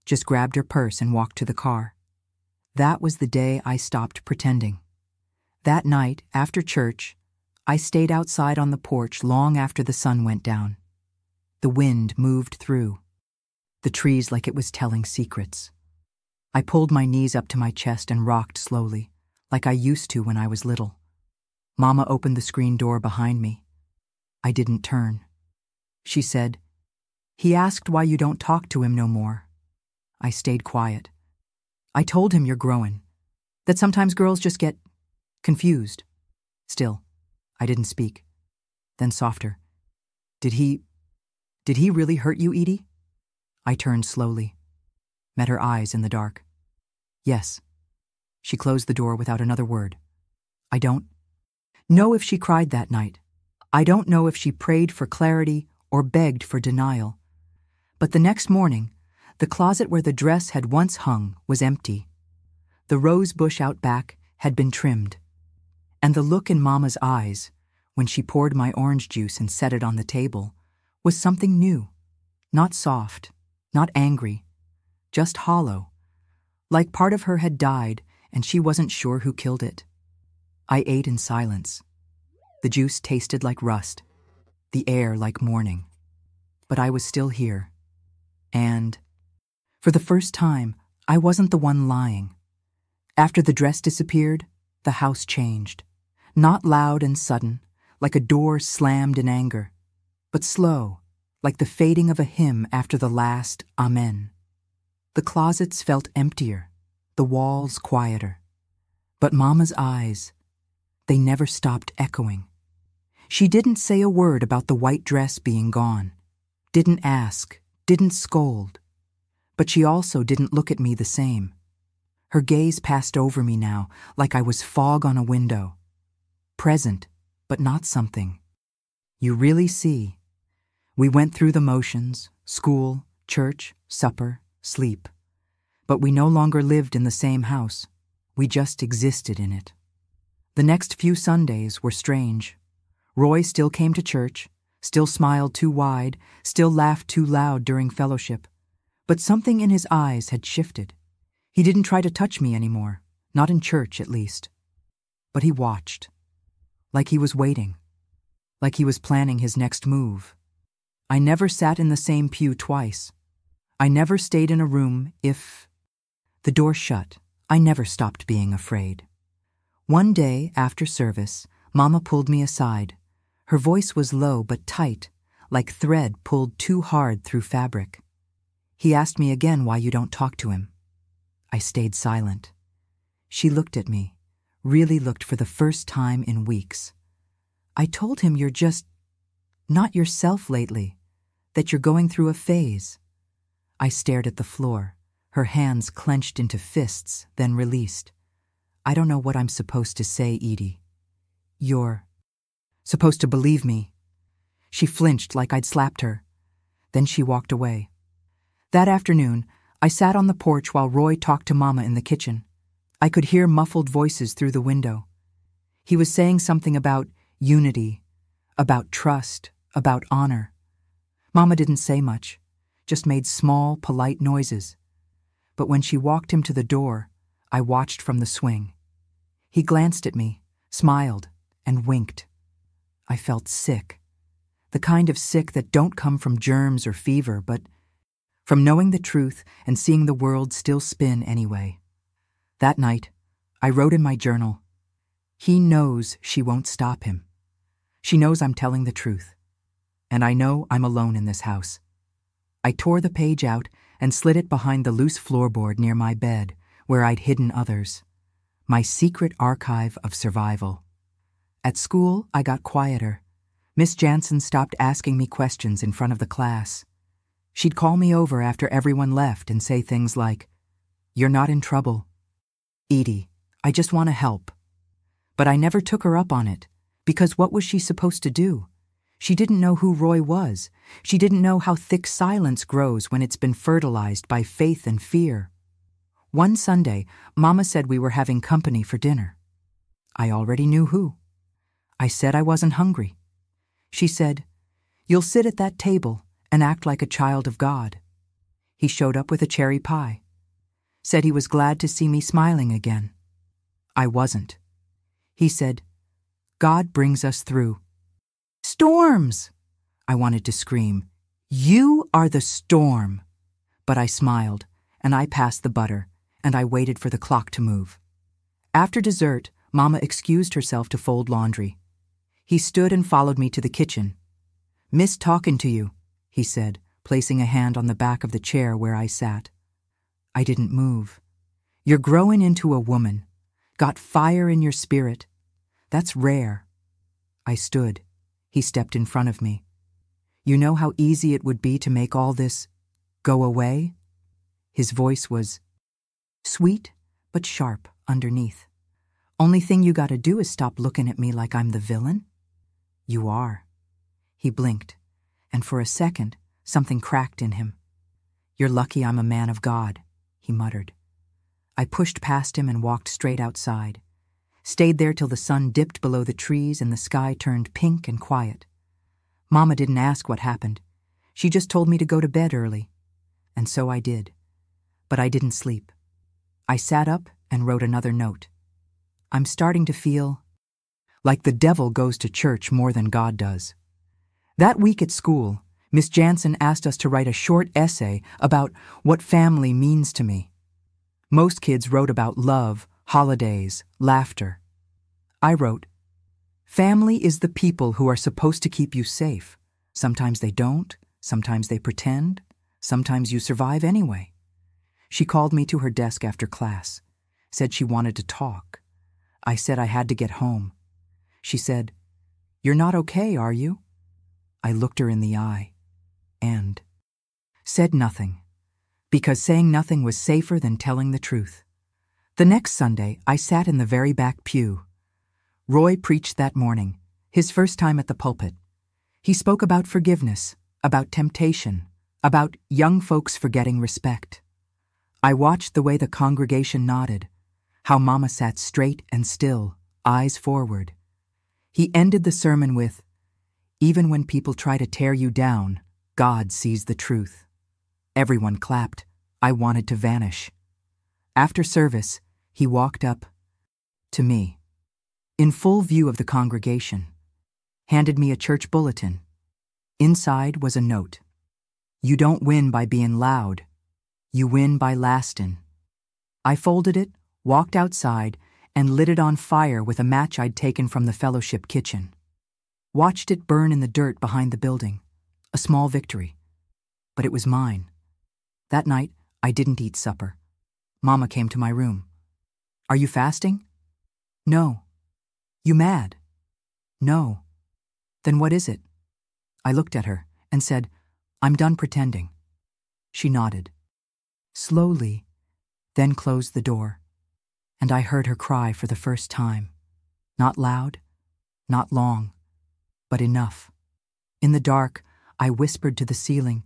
just grabbed her purse and walked to the car. That was the day I stopped pretending. That night, after church, I stayed outside on the porch long after the sun went down. The wind moved through, the trees like it was telling secrets. I pulled my knees up to my chest and rocked slowly, like I used to when I was little. Mama opened the screen door behind me. I didn't turn. She said, "He asked why you don't talk to him no more." I stayed quiet. I told him you're growing, that sometimes girls just get confused. Still, I didn't speak. Then softer. Did he really hurt you, Edie?" I turned slowly, met her eyes in the dark. Yes. She closed the door without another word. I don't know if she cried that night. I don't know if she prayed for clarity or begged for denial. But the next morning, the closet where the dress had once hung was empty. The rose bush out back had been trimmed. And the look in Mama's eyes, when she poured my orange juice and set it on the table, was something new. Not soft, not angry, just hollow. Like part of her had died and she wasn't sure who killed it. I ate in silence. The juice tasted like rust, the air like morning. But I was still here. And, for the first time, I wasn't the one lying. After the dress disappeared, the house changed. Not loud and sudden, like a door slammed in anger, but slow, like the fading of a hymn after the last Amen. The closets felt emptier, the walls quieter. But Mama's eyes, they never stopped echoing. She didn't say a word about the white dress being gone, didn't ask, didn't scold. But she also didn't look at me the same. Her gaze passed over me now, like I was fog on a window. Present, but not something. You really see. We went through the motions, school, church, supper, sleep. But we no longer lived in the same house. We just existed in it. The next few Sundays were strange. Roy still came to church, still smiled too wide, still laughed too loud during fellowship. But something in his eyes had shifted. He didn't try to touch me anymore, not in church at least. But he watched, like he was waiting, like he was planning his next move. I never sat in the same pew twice. I never stayed in a room if the door shut. I never stopped being afraid. One day after service, Mama pulled me aside. Her voice was low but tight, like thread pulled too hard through fabric. He asked me again why you don't talk to him. I stayed silent. She looked at me, really looked for the first time in weeks. I told him you're just not yourself lately, that you're going through a phase. I stared at the floor, her hands clenched into fists, then released. I don't know what I'm supposed to say, Edie. You're supposed to believe me. She flinched like I'd slapped her. Then she walked away. That afternoon, I sat on the porch while Roy talked to Mama in the kitchen. I could hear muffled voices through the window. He was saying something about unity, about trust, about honor. Mama didn't say much, just made small, polite noises. But when she walked him to the door, I watched from the swing. He glanced at me, smiled, and winked. I felt sick. The kind of sick that don't come from germs or fever, but from knowing the truth and seeing the world still spin anyway. That night, I wrote in my journal, he knows she won't stop him. She knows I'm telling the truth. And I know I'm alone in this house. I tore the page out and slid it behind the loose floorboard near my bed, where I'd hidden others. My secret archive of survival. At school, I got quieter. Miss Jansen stopped asking me questions in front of the class. She'd call me over after everyone left and say things like, "You're not in trouble. Edie, I just want to help." But I never took her up on it, because what was she supposed to do? She didn't know who Roy was. She didn't know how thick silence grows when it's been fertilized by faith and fear. One Sunday, Mama said we were having company for dinner. I already knew who. I said I wasn't hungry. She said, "You'll sit at that table and act like a child of God." He showed up with a cherry pie. Said he was glad to see me smiling again. I wasn't. He said, "God brings us through." Storms! I wanted to scream. You are the storm. But I smiled, and I passed the butter, and I waited for the clock to move. After dessert, Mama excused herself to fold laundry. He stood and followed me to the kitchen. "Miss talking to you," he said, placing a hand on the back of the chair where I sat. I didn't move. "You're growing into a woman. Got fire in your spirit. That's rare." I stood. He stepped in front of me. "You know how easy it would be to make all this go away?" His voice was sweet but sharp underneath. "Only thing you gotta do is stop looking at me like I'm the villain." "You are." He blinked, and for a second, something cracked in him. "You're lucky I'm a man of God," he muttered. I pushed past him and walked straight outside. Stayed there till the sun dipped below the trees and the sky turned pink and quiet. Mama didn't ask what happened. She just told me to go to bed early. And so I did. But I didn't sleep. I sat up and wrote another note. I'm starting to feel like the devil goes to church more than God does. That week at school, Miss Jansen asked us to write a short essay about what family means to me. Most kids wrote about love, holidays, laughter. I wrote, "Family is the people who are supposed to keep you safe. Sometimes they don't, sometimes they pretend, sometimes you survive anyway." She called me to her desk after class, said she wanted to talk. I said I had to get home. She said, "You're not okay, are you?" I looked her in the eye and said nothing, because saying nothing was safer than telling the truth. The next Sunday, I sat in the very back pew. Roy preached that morning, his first time at the pulpit. He spoke about forgiveness, about temptation, about young folks forgetting respect. I watched the way the congregation nodded, how Mama sat straight and still, eyes forward. He ended the sermon with, "Even when people try to tear you down, God sees the truth." Everyone clapped. I wanted to vanish. After service, he walked up to me, in full view of the congregation, handed me a church bulletin. Inside was a note. "You don't win by being loud. You win by lastin'." I folded it, walked outside, and lit it on fire with a match I'd taken from the fellowship kitchen. Watched it burn in the dirt behind the building. A small victory. But it was mine. That night, I didn't eat supper. Mama came to my room. "Are you fasting?" "No." "You mad?" "No." "Then what is it?" I looked at her and said, "I'm done pretending." She nodded. Slowly, then closed the door. And I heard her cry for the first time. Not loud, not long, but enough. In the dark, I whispered to the ceiling,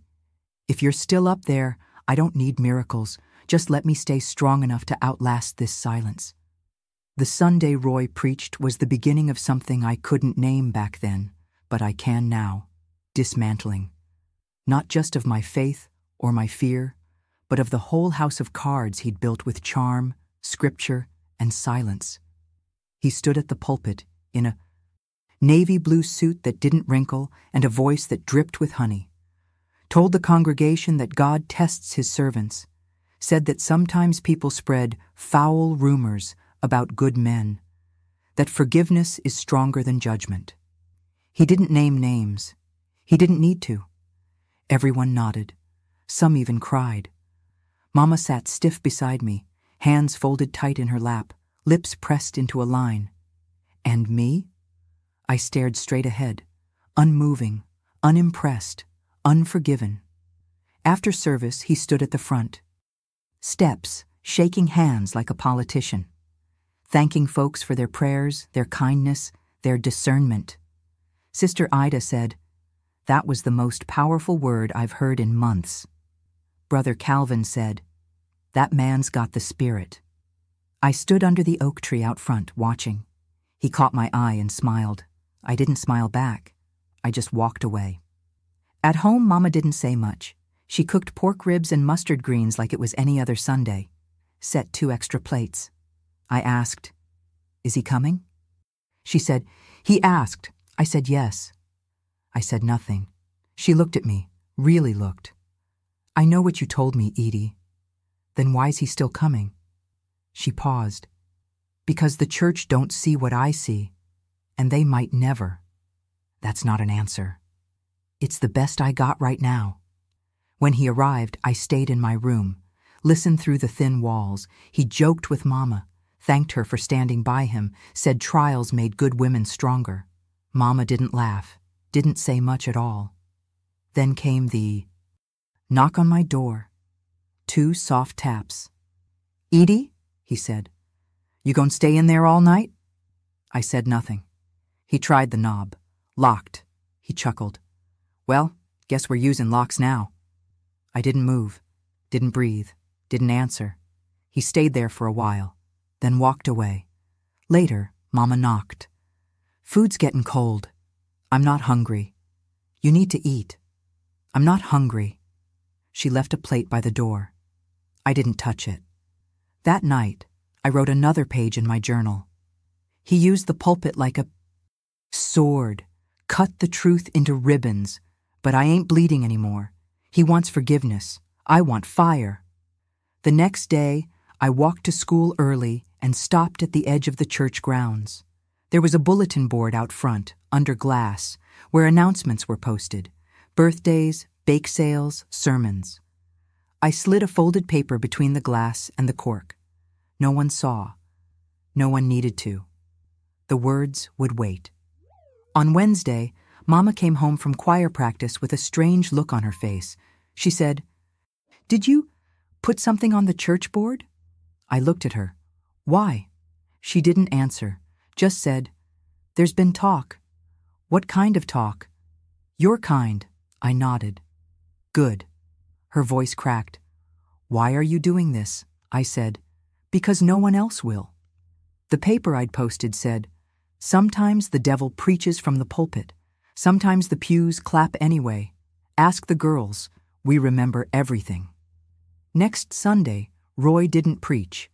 "If you're still up there, I don't need miracles. Just let me stay strong enough to outlast this silence." The Sunday Roy preached was the beginning of something I couldn't name back then, but I can now. Dismantling. Not just of my faith or my fear, but of the whole house of cards he'd built with charm, scripture, and silence. He stood at the pulpit in a navy blue suit that didn't wrinkle and a voice that dripped with honey. Told the congregation that God tests his servants, said that sometimes people spread foul rumors about good men, that forgiveness is stronger than judgment. He didn't name names. He didn't need to. Everyone nodded. Some even cried. Mama sat stiff beside me, hands folded tight in her lap, lips pressed into a line. And me? I stared straight ahead, unmoving, unimpressed, unforgiven. After service, he stood at the front. Steps, shaking hands like a politician, thanking folks for their prayers, their kindness, their discernment. Sister Ida said, "That was the most powerful word I've heard in months." Brother Calvin said, "That man's got the spirit." I stood under the oak tree out front, watching. He caught my eye and smiled. I didn't smile back. I just walked away. At home, Mama didn't say much. She cooked pork ribs and mustard greens like it was any other Sunday. Set 2 extra plates. I asked, "Is he coming?" She said, "He asked." I said yes. I said nothing. She looked at me, really looked. "I know what you told me, Edie." "Then why's he still coming?" She paused. "Because the church don't see what I see, and they might never." That's not an answer. It's the best I got right now. When he arrived, I stayed in my room, listened through the thin walls. He joked with Mama, thanked her for standing by him, said trials made good women stronger. Mama didn't laugh, didn't say much at all. Then came the knock on my door. 2 soft taps. "Edie," he said, "you gon' stay in there all night?" I said nothing. He tried the knob. Locked. He chuckled. "Well, guess we're using locks now." I didn't move, didn't breathe, didn't answer. He stayed there for a while, then walked away. Later, Mama knocked. "Food's getting cold. I'm not hungry. You need to eat." "I'm not hungry." She left a plate by the door. I didn't touch it. That night, I wrote another page in my journal. He used the pulpit like a sword, cut the truth into ribbons, but I ain't bleeding anymore. He wants forgiveness. I want fire. The next day, I walked to school early and stopped at the edge of the church grounds. There was a bulletin board out front, under glass, where announcements were posted: birthdays, bake sales, sermons. I slid a folded paper between the glass and the cork. No one saw. No one needed to. The words would wait. On Wednesday, Mama came home from choir practice with a strange look on her face. She said, "Did you put something on the church board?" I looked at her. "Why?" She didn't answer, just said, "There's been talk." "What kind of talk?" "Your kind." I nodded. "Good." Her voice cracked. "Why are you doing this?" I said. "Because no one else will." The paper I'd posted said, "Sometimes the devil preaches from the pulpit. Sometimes the pews clap anyway. Ask the girls. We remember everything." Next Sunday, Roy didn't preach.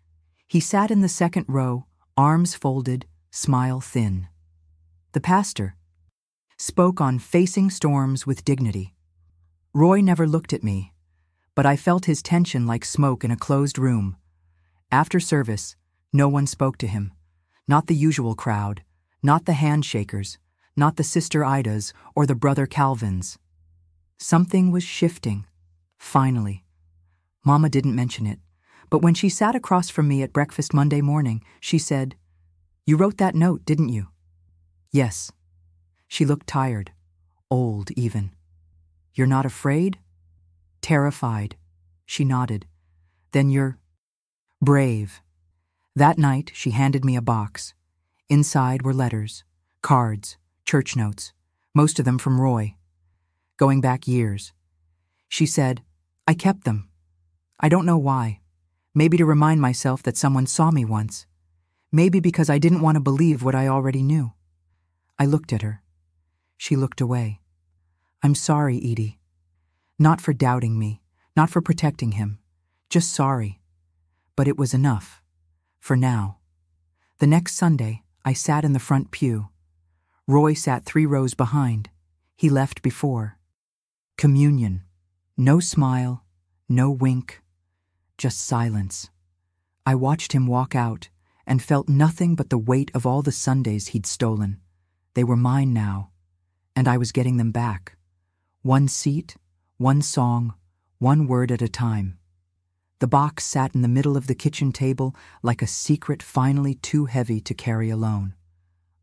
He sat in the second row, arms folded, smile thin. The pastor spoke on facing storms with dignity. Roy never looked at me, but I felt his tension like smoke in a closed room. After service, no one spoke to him. Not the usual crowd, not the handshakers, not the Sister Idas or the Brother Calvins. Something was shifting, finally. Mama didn't mention it, but when she sat across from me at breakfast Monday morning, she said, "You wrote that note, didn't you?" "Yes." She looked tired, old even. "You're not afraid?" "Terrified." She nodded. "Then you're brave." That night, she handed me a box. Inside were letters, cards, church notes, most of them from Roy, going back years. She said, "I kept them. I don't know why. Maybe to remind myself that someone saw me once. Maybe because I didn't want to believe what I already knew." I looked at her. She looked away. "I'm sorry, Edie. Not for doubting me, not for protecting him. Just sorry. But it was enough. For now." The next Sunday, I sat in the front pew. Roy sat 3 rows behind. He left before. Communion. No smile, no wink, just silence. I watched him walk out and felt nothing but the weight of all the Sundays he'd stolen. They were mine now, and I was getting them back. One seat, one song, one word at a time. The box sat in the middle of the kitchen table like a secret finally too heavy to carry alone.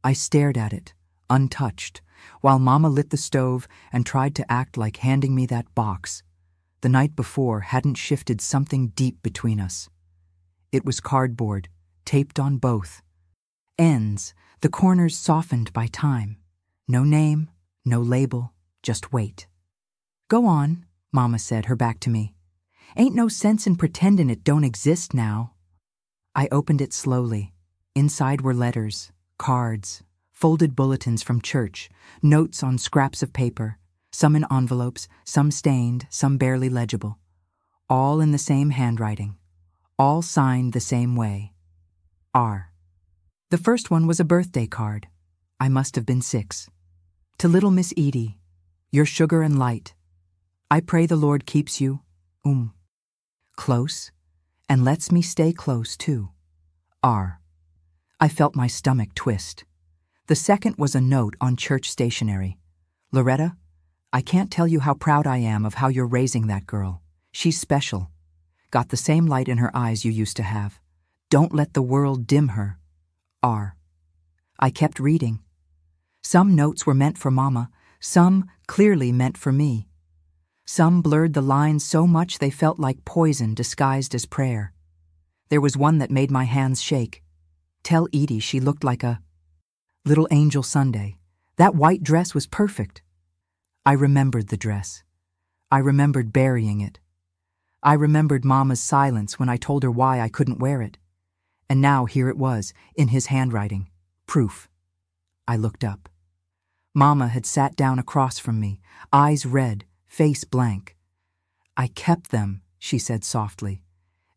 I stared at it, untouched, while Mama lit the stove and tried to act like handing me that box. The night before hadn't shifted something deep between us. It was cardboard, taped on both ends, the corners softened by time. No name, no label, just weight. "Go on," Mama said, her back to me. "Ain't no sense in pretendin' it don't exist now." I opened it slowly. Inside were letters, cards, folded bulletins from church, notes on scraps of paper, some in envelopes, some stained, some barely legible. All in the same handwriting. All signed the same way. R. The first one was a birthday card. I must have been 6. "To little Miss Edie, your sugar and light. I pray the Lord keeps you, close, and lets me stay close, too. R." I felt my stomach twist. The second was a note on church stationery. "Loretta, I can't tell you how proud I am of how you're raising that girl. She's special. Got the same light in her eyes you used to have. Don't let the world dim her. R." I kept reading. Some notes were meant for Mama, some clearly meant for me. Some blurred the lines so much they felt like poison disguised as prayer. There was one that made my hands shake. "Tell Edie she looked like a little angel Sunday. That white dress was perfect." I remembered the dress. I remembered burying it. I remembered Mama's silence when I told her why I couldn't wear it. And now here it was, in his handwriting. Proof. I looked up. Mama had sat down across from me, eyes red, face blank. "I kept them," she said softly.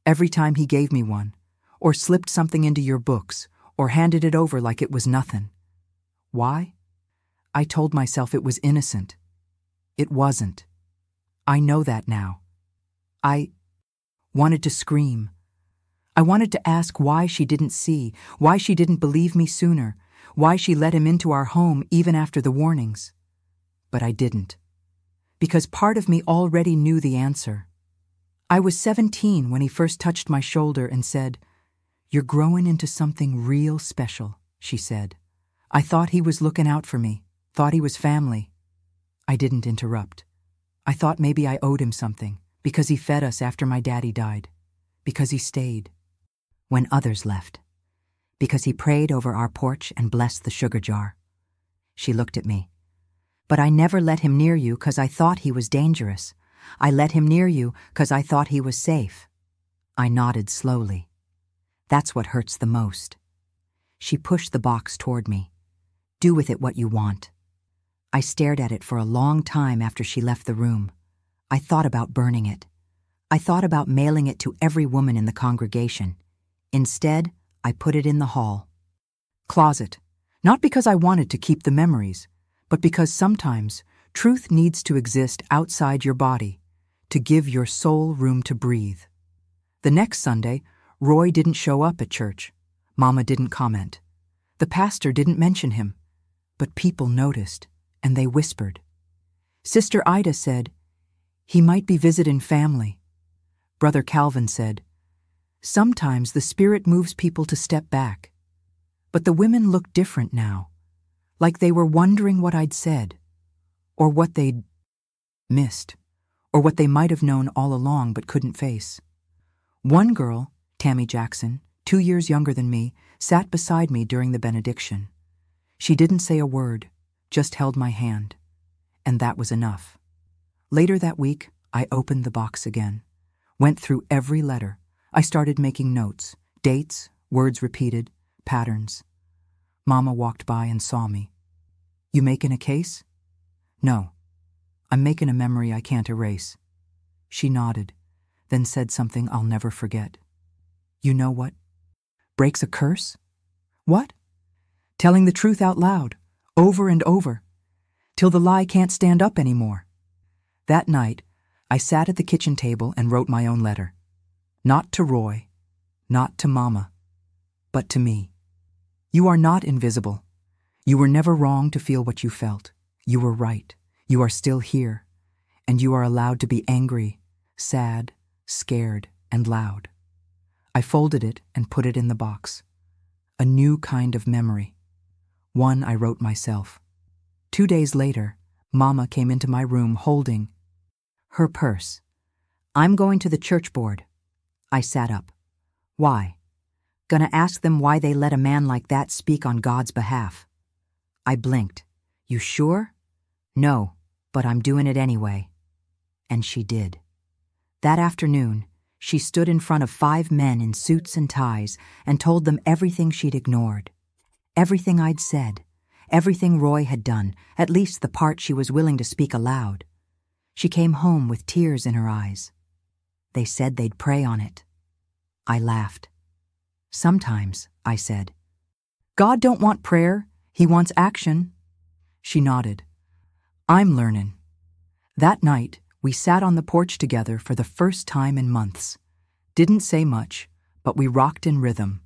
"Every time he gave me one, or slipped something into your books, or handed it over like it was nothing. Why? I told myself it was innocent. It wasn't. I know that now. I wanted to scream. I wanted to ask why she didn't see, why she didn't believe me sooner, why she let him into our home even after the warnings. But I didn't, because part of me already knew the answer. I was 17 when he first touched my shoulder and said, "You're growing into something real special," she said. I thought he was looking out for me, thought he was family. I didn't interrupt. I thought maybe I owed him something, because he fed us after my daddy died, because he stayed when others left, because he prayed over our porch and blessed the sugar jar. She looked at me. "But I never let him near you 'cause I thought he was dangerous. I let him near you 'cause I thought he was safe." I nodded slowly. "That's what hurts the most." She pushed the box toward me. "Do with it what you want." I stared at it for a long time after she left the room. I thought about burning it. I thought about mailing it to every woman in the congregation. Instead, I put it in the hall. Closet. Not because I wanted to keep the memories, but because sometimes truth needs to exist outside your body, to give your soul room to breathe. The next Sunday, Roy didn't show up at church. Mama didn't comment. The pastor didn't mention him. But people noticed, and they whispered. Sister Ida said, "He might be visiting family." Brother Calvin said, "Sometimes the Spirit moves people to step back." But the women looked different now, like they were wondering what I'd said, or what they'd missed, or what they might have known all along but couldn't face. One girl, Tammy Jackson, 2 years younger than me, sat beside me during the benediction. She didn't say a word, just held my hand. And that was enough. Later that week, I opened the box again, went through every letter. I started making notes, dates, words repeated, patterns. Mama walked by and saw me. "You making a case?" "No. I'm making a memory I can't erase." She nodded, then said something I'll never forget. "You know what breaks a curse?" "What?" "Telling the truth out loud, over and over, till the lie can't stand up anymore." That night, I sat at the kitchen table and wrote my own letter. Not to Roy, not to Mama, but to me. You are not invisible. You were never wrong to feel what you felt. You were right. You are still here, and you are allowed to be angry, sad, scared, and loud. I folded it and put it in the box. A new kind of memory. One I wrote myself. 2 days later, Mama came into my room holding her purse. "I'm going to the church board." I sat up. "Why?" "Gonna ask them why they let a man like that speak on God's behalf." I blinked. "You sure?" "No, but I'm doing it anyway." And she did. That afternoon, she stood in front of 5 men in suits and ties and told them everything she'd ignored. Everything I'd said, everything Roy had done, at least the part she was willing to speak aloud. She came home with tears in her eyes. They said they'd pray on it. I laughed. "Sometimes," I said. "God don't want prayer, He wants action." She nodded. "I'm learning." That night, we sat on the porch together for the first time in months. Didn't say much, but we rocked in rhythm.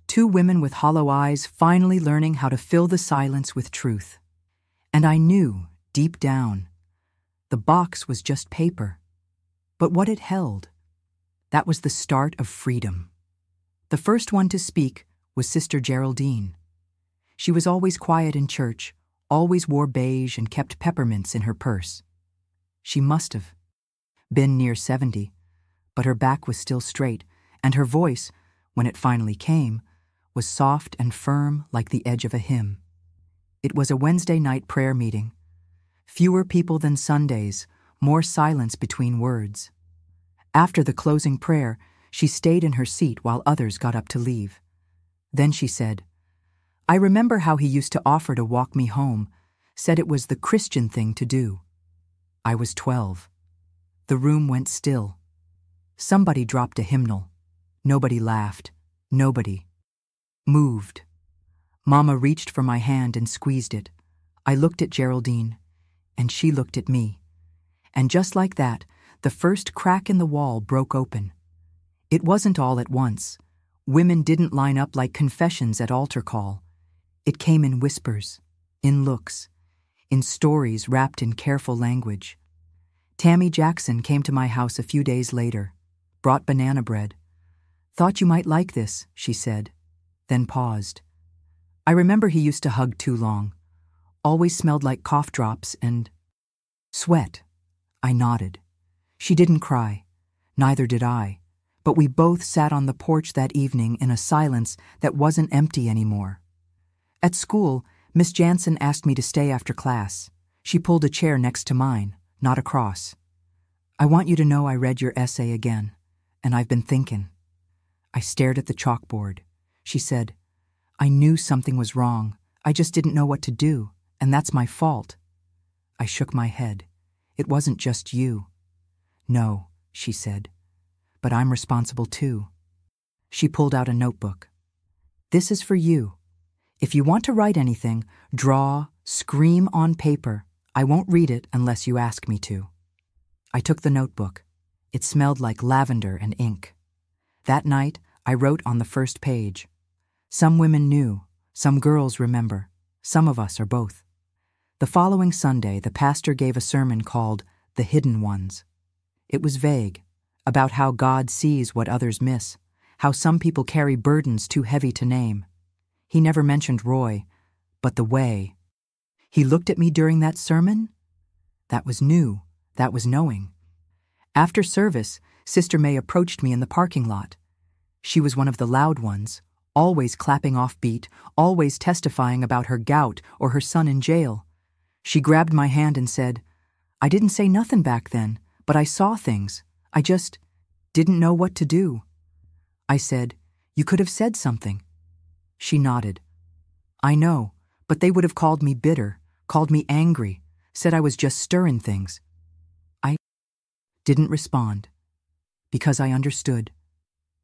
2 women with hollow eyes finally learning how to fill the silence with truth. And I knew, deep down, the box was just paper. But what it held, that was the start of freedom. The first one to speak was Sister Geraldine. She was always quiet in church, always wore beige and kept peppermints in her purse. She must have been near 70, but her back was still straight, and her voice, when it finally came, was soft and firm like the edge of a hymn. It was a Wednesday night prayer meeting. Fewer people than Sundays, more silence between words. After the closing prayer, she stayed in her seat while others got up to leave. Then she said, "I remember how he used to offer to walk me home, said it was the Christian thing to do." I was 12. The room went still. Somebody dropped a hymnal. Nobody laughed. Nobody moved. Mama reached for my hand and squeezed it. I looked at Geraldine, and she looked at me. And just like that, the first crack in the wall broke open. It wasn't all at once. Women didn't line up like confessions at altar call. It came in whispers, in looks, in stories wrapped in careful language. Tammy Jackson came to my house a few days later, brought banana bread. "Thought you might like this," she said, then paused. I remember he used to hug too long. Always smelled like cough drops and sweat. I nodded. She didn't cry. Neither did I. But we both sat on the porch that evening in a silence that wasn't empty anymore. At school, Miss Jansen asked me to stay after class. She pulled a chair next to mine, not across. "I want you to know I read your essay again, and I've been thinking." I stared at the chalkboard. She said, "I knew something was wrong. I just didn't know what to do, and that's my fault." I shook my head. "It wasn't just you." "No," she said, "but I'm responsible too." She pulled out a notebook. "This is for you. If you want to write anything, draw, scream on paper. I won't read it unless you ask me to." I took the notebook. It smelled like lavender and ink. That night, I wrote on the first page. Some women knew, some girls remember, some of us are both. The following Sunday, the pastor gave a sermon called The Hidden Ones. It was vague, about how God sees what others miss, how some people carry burdens too heavy to name. He never mentioned Roy, but the way. He looked at me during that sermon? That was new, that was knowing. After service, Sister May approached me in the parking lot. She was one of the loud ones, always clapping off beat, always testifying about her gout or her son in jail. She grabbed my hand and said, "I didn't say nothing back then, but I saw things. I just didn't know what to do." I said, "You could have said something." She nodded. "I know, but they would have called me bitter, called me angry, said I was just stirring things." I didn't respond, because I understood,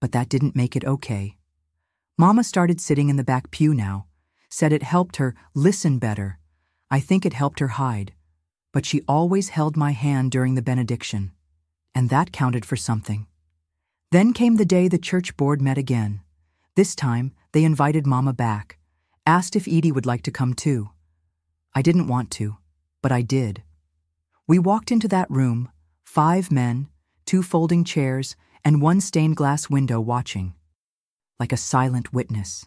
but that didn't make it okay. Mama started sitting in the back pew now, said it helped her listen better. I think it helped her hide, but she always held my hand during the benediction, and that counted for something. Then came the day the church board met again. This time, they invited Mama back, asked if Edie would like to come too. I didn't want to, but I did. We walked into that room, 5 men, 2 folding chairs, and 1 stained glass window watching, like a silent witness.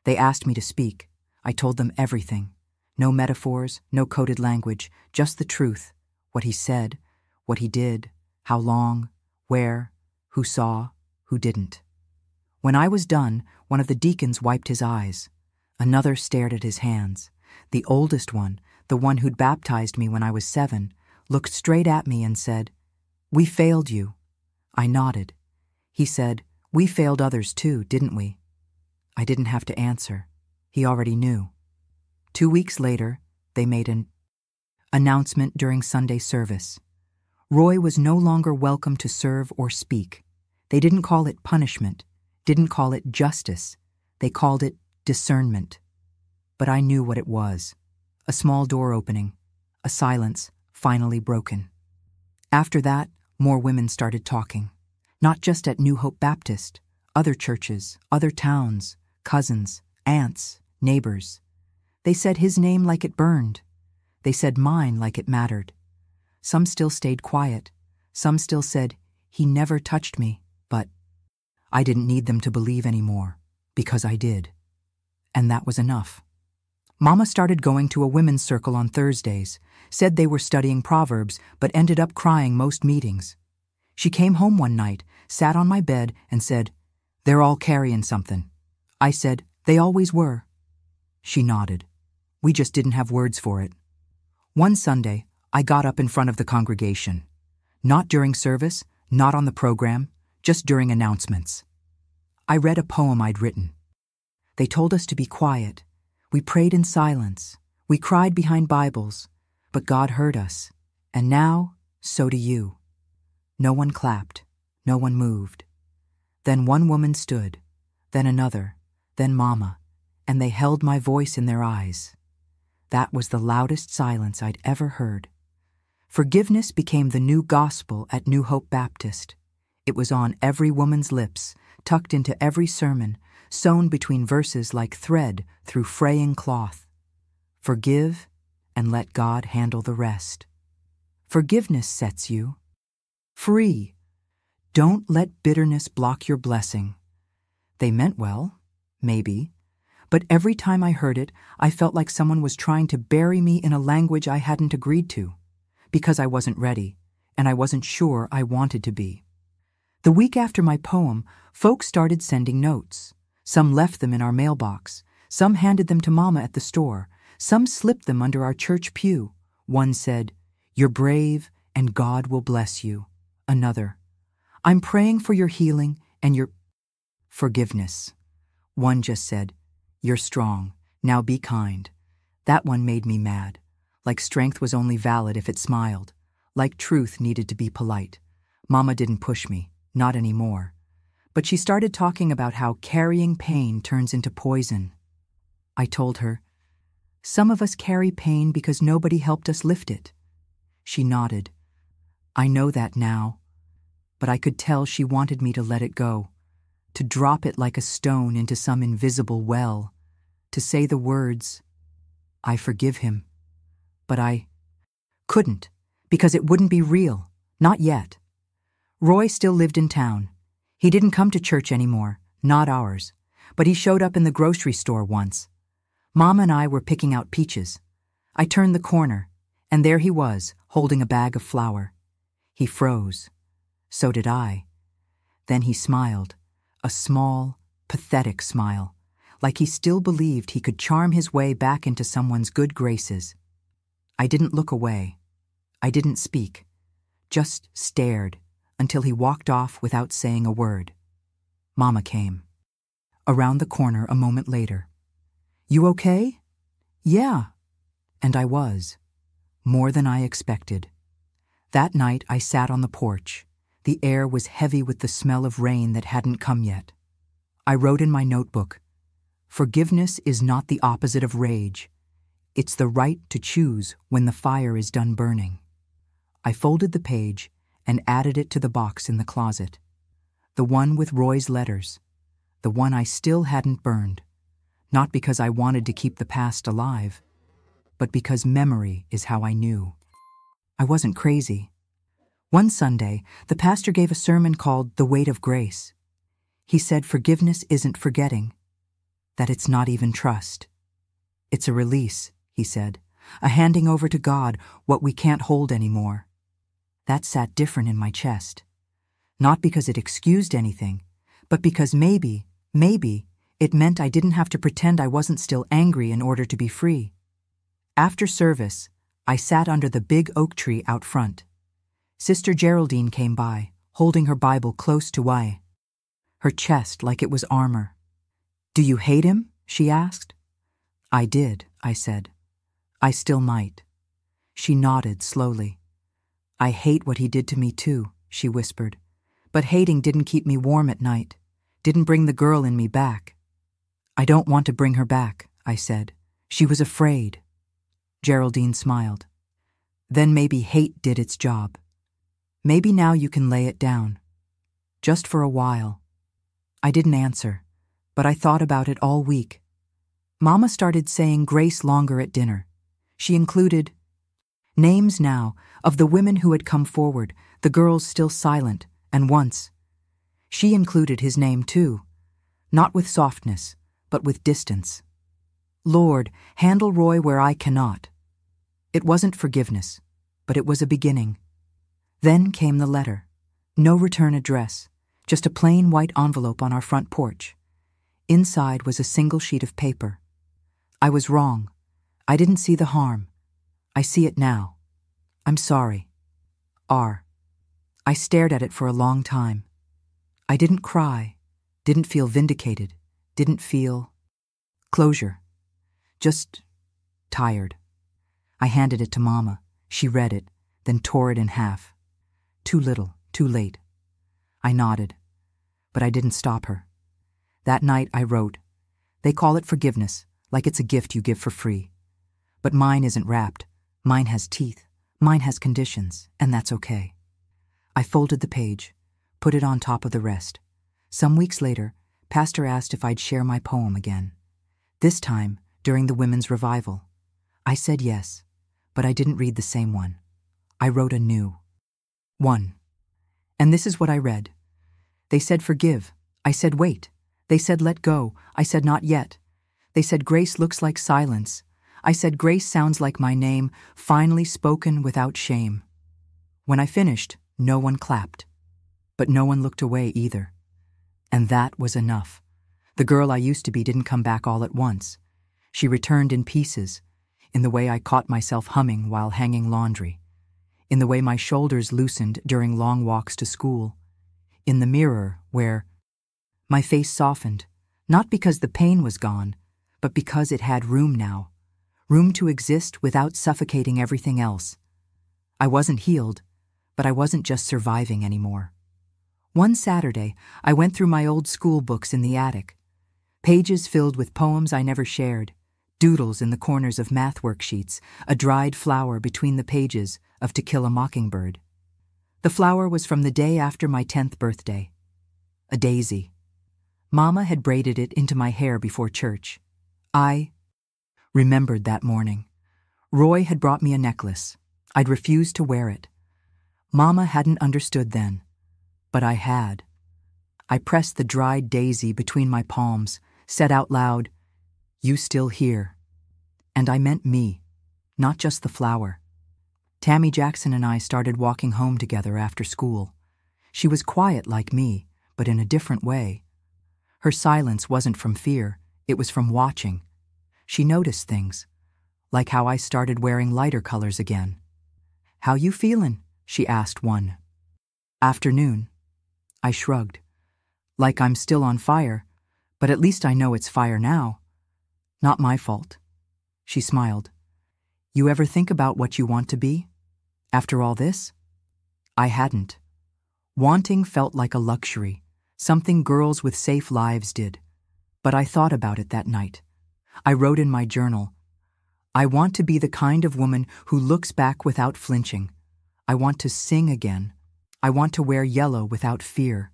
They asked me to speak. I told them everything. No metaphors, no coded language, just the truth. What he said, what he did, how long, where, who saw, who didn't. When I was done, one of the deacons wiped his eyes. Another stared at his hands. The oldest one, the one who'd baptized me when I was 7, looked straight at me and said, "We failed you." I nodded. He said, "We failed others too, didn't we?" I didn't have to answer. He already knew. 2 weeks later, they made an announcement during Sunday service. Roy was no longer welcome to serve or speak. They didn't call it punishment, didn't call it justice. They called it discernment. But I knew what it was. A small door opening, a silence finally broken. After that, more women started talking. Not just at New Hope Baptist, other churches, other towns, cousins, aunts, neighbors. They said his name like it burned. They said mine like it mattered. Some still stayed quiet. Some still said, "He never touched me," but I didn't need them to believe anymore, because I did. And that was enough. Mama started going to a women's circle on Thursdays, said they were studying Proverbs, but ended up crying most meetings. She came home one night, sat on my bed, and said, "They're all carrying something." I said, "They always were." She nodded. We just didn't have words for it. One Sunday, I got up in front of the congregation. Not during service, not on the program, just during announcements. I read a poem I'd written. They told us to be quiet. We prayed in silence. We cried behind Bibles. But God heard us. And now, so do you. No one clapped. No one moved. Then one woman stood. Then another. Then Mama. And they held my voice in their eyes. That was the loudest silence I'd ever heard. Forgiveness became the new gospel at New Hope Baptist. It was on every woman's lips, tucked into every sermon, sewn between verses like thread through fraying cloth. Forgive and let God handle the rest. Forgiveness sets you free. Don't let bitterness block your blessing. They meant well, maybe, but every time I heard it, I felt like someone was trying to bury me in a language I hadn't agreed to, because I wasn't ready, and I wasn't sure I wanted to be. The week after my poem, folks started sending notes. Some left them in our mailbox. Some handed them to Mama at the store. Some slipped them under our church pew. One said, "You're brave, and God will bless you." Another, "I'm praying for your healing and your forgiveness." One just said, "You're strong. Now be kind." That one made me mad. Like strength was only valid if it smiled. Like truth needed to be polite. Mama didn't push me. Not anymore. But she started talking about how carrying pain turns into poison. I told her, "Some of us carry pain because nobody helped us lift it." She nodded. I know that now. But I could tell she wanted me to let it go, to drop it like a stone into some invisible well, to say the words, "I forgive him." But I couldn't, because it wouldn't be real. Not yet. Roy still lived in town. He didn't come to church anymore, not ours, but he showed up in the grocery store once. Mom and I were picking out peaches. I turned the corner, and there he was, holding a bag of flour. He froze. So did I. Then he smiled, a small, pathetic smile, like he still believed he could charm his way back into someone's good graces. I didn't look away. I didn't speak, just stared until he walked off without saying a word. Mama came. Around the corner a moment later. "You okay?" "Yeah." And I was. More than I expected. That night I sat on the porch. The air was heavy with the smell of rain that hadn't come yet. I wrote in my notebook, "Forgiveness is not the opposite of rage. It's the right to choose when the fire is done burning." I folded the page and added it to the box in the closet. The one with Roy's letters. The one I still hadn't burned. Not because I wanted to keep the past alive, but because memory is how I knew. I wasn't crazy. One Sunday, the pastor gave a sermon called "The Weight of Grace." He said forgiveness isn't forgetting, that it's not even trust. It's a release, he said, a handing over to God what we can't hold anymore. That sat different in my chest. Not because it excused anything, but because maybe, it meant I didn't have to pretend I wasn't still angry in order to be free. After service, I sat under the big oak tree out front. Sister Geraldine came by, holding her Bible close to I, her chest like it was armor. "Do you hate him?" she asked. "I did," I said. "I still might." She nodded slowly. "I hate what he did to me too," she whispered. "But hating didn't keep me warm at night, didn't bring the girl in me back." "I don't want to bring her back," I said. "She was afraid." Geraldine smiled. "Then maybe hate did its job. Maybe now you can lay it down. Just for a while." I didn't answer, but I thought about it all week. Mama started saying grace longer at dinner. She included names now of the women who had come forward, the girls still silent, and once. She included his name too, not with softness, but with distance. "Lord, handle Roy where I cannot." It wasn't forgiveness, but it was a beginning. Then came the letter. No return address, just a plain white envelope on our front porch. Inside was a single sheet of paper. "I was wrong. I didn't see the harm. I see it now. I'm sorry. R." I stared at it for a long time. I didn't cry, didn't feel vindicated, didn't feel closure. Just tired. I handed it to Mama. She read it, then tore it in half. Too little, too late. I nodded, but I didn't stop her. That night I wrote, "They call it forgiveness, like it's a gift you give for free. But mine isn't wrapped. Mine has teeth. Mine has conditions, and that's okay." I folded the page, put it on top of the rest. Some weeks later, Pastor asked if I'd share my poem again. This time, during the women's revival. I said yes, but I didn't read the same one. I wrote a new one. And this is what I read. They said forgive. I said wait. They said let go. I said not yet. They said grace looks like silence. I said grace sounds like my name, finally spoken without shame. When I finished, no one clapped. But no one looked away either. And that was enough. The girl I used to be didn't come back all at once. She returned in pieces, in the way I caught myself humming while hanging laundry, in the way my shoulders loosened during long walks to school, in the mirror where my face softened, not because the pain was gone, but because it had room now, room to exist without suffocating everything else. I wasn't healed, but I wasn't just surviving anymore. One Saturday, I went through my old school books in the attic, pages filled with poems I never shared, doodles in the corners of math worksheets, a dried flower between the pages of To Kill a Mockingbird. The flower was from the day after my 10th birthday. A daisy. Mama had braided it into my hair before church. I remembered that morning. Roy had brought me a necklace. I'd refused to wear it. Mama hadn't understood then, but I had. I pressed the dried daisy between my palms, said out loud, "You still here." And I meant me, not just the flower. Tammy Jackson and I started walking home together after school. She was quiet like me, but in a different way. Her silence wasn't from fear, it was from watching. She noticed things, like how I started wearing lighter colors again. "How you feelin'?" she asked one afternoon. I shrugged. Like I'm still on fire, but at least I know it's fire now. Not my fault. She smiled. "You ever think about what you want to be? After all this?" I hadn't. Wanting felt like a luxury, something girls with safe lives did. But I thought about it that night. I wrote in my journal, "I want to be the kind of woman who looks back without flinching. I want to sing again. I want to wear yellow without fear."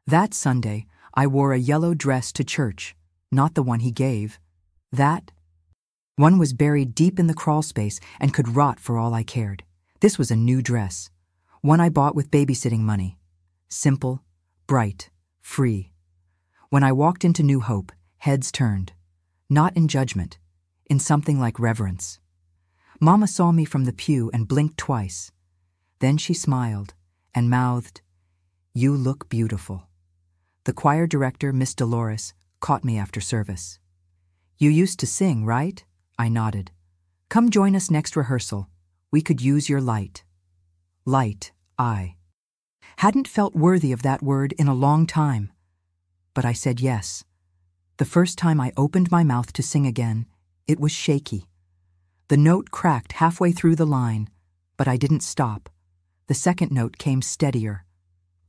That Sunday, I wore a yellow dress to church, not the one he gave. That one was buried deep in the crawl space and could rot for all I cared. This was a new dress, one I bought with babysitting money. Simple, bright, free. When I walked into New Hope, heads turned. Not in judgment, in something like reverence. Mama saw me from the pew and blinked twice. Then she smiled and mouthed, "You look beautiful." The choir director, Miss Dolores, caught me after service. "You used to sing, right?" I nodded. "Come join us next rehearsal. We could use your light." Light, I hadn't felt worthy of that word in a long time. But I said yes. The first time I opened my mouth to sing again, it was shaky. The note cracked halfway through the line, but I didn't stop. The second note came steadier.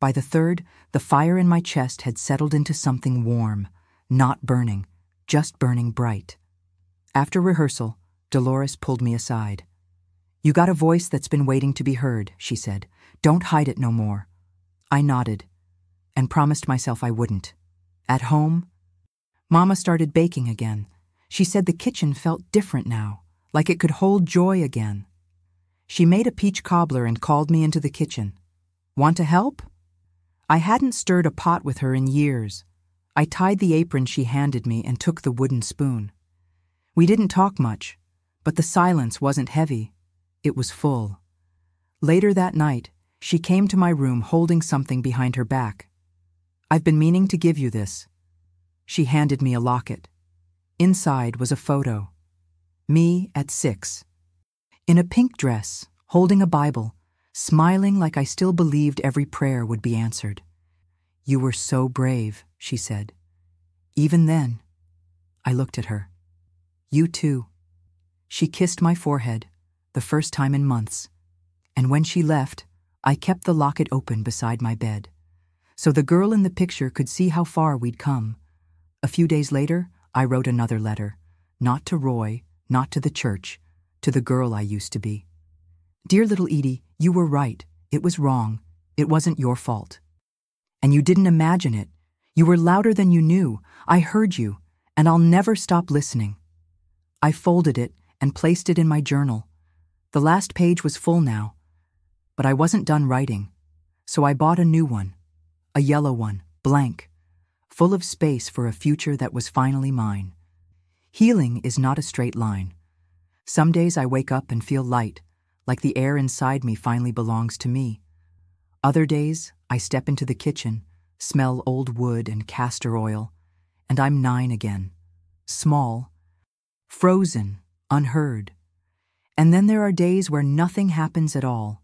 By the third, the fire in my chest had settled into something warm, not burning, just burning bright. After rehearsal, Dolores pulled me aside. "You got a voice that's been waiting to be heard," she said. "Don't hide it no more." I nodded and promised myself I wouldn't. At home, Mama started baking again. She said the kitchen felt different now, like it could hold joy again. She made a peach cobbler and called me into the kitchen. "Want to help?" I hadn't stirred a pot with her in years. I tied the apron she handed me and took the wooden spoon. We didn't talk much, but the silence wasn't heavy. It was full. Later that night, she came to my room holding something behind her back. "I've been meaning to give you this." She handed me a locket. Inside was a photo. Me at 6. In a pink dress, holding a Bible, smiling like I still believed every prayer would be answered. "You were so brave," she said. Even then, I looked at her. "You too." She kissed my forehead, the first time in months. And when she left, I kept the locket open beside my bed, so the girl in the picture could see how far we'd come. A few days later, I wrote another letter, not to Roy, not to the church, to the girl I used to be. "Dear little Edie, you were right. It was wrong. It wasn't your fault. And you didn't imagine it. You were louder than you knew. I heard you, and I'll never stop listening. I folded it and placed it in my journal. The last page was full now, but I wasn't done writing, so I bought a new one, a yellow one, blank, full of space for a future that was finally mine. Healing is not a straight line. Some days I wake up and feel light, like the air inside me finally belongs to me. Other days, I step into the kitchen, smell old wood and castor oil, and I'm 9 again, small, frozen, unheard. And then there are days where nothing happens at all,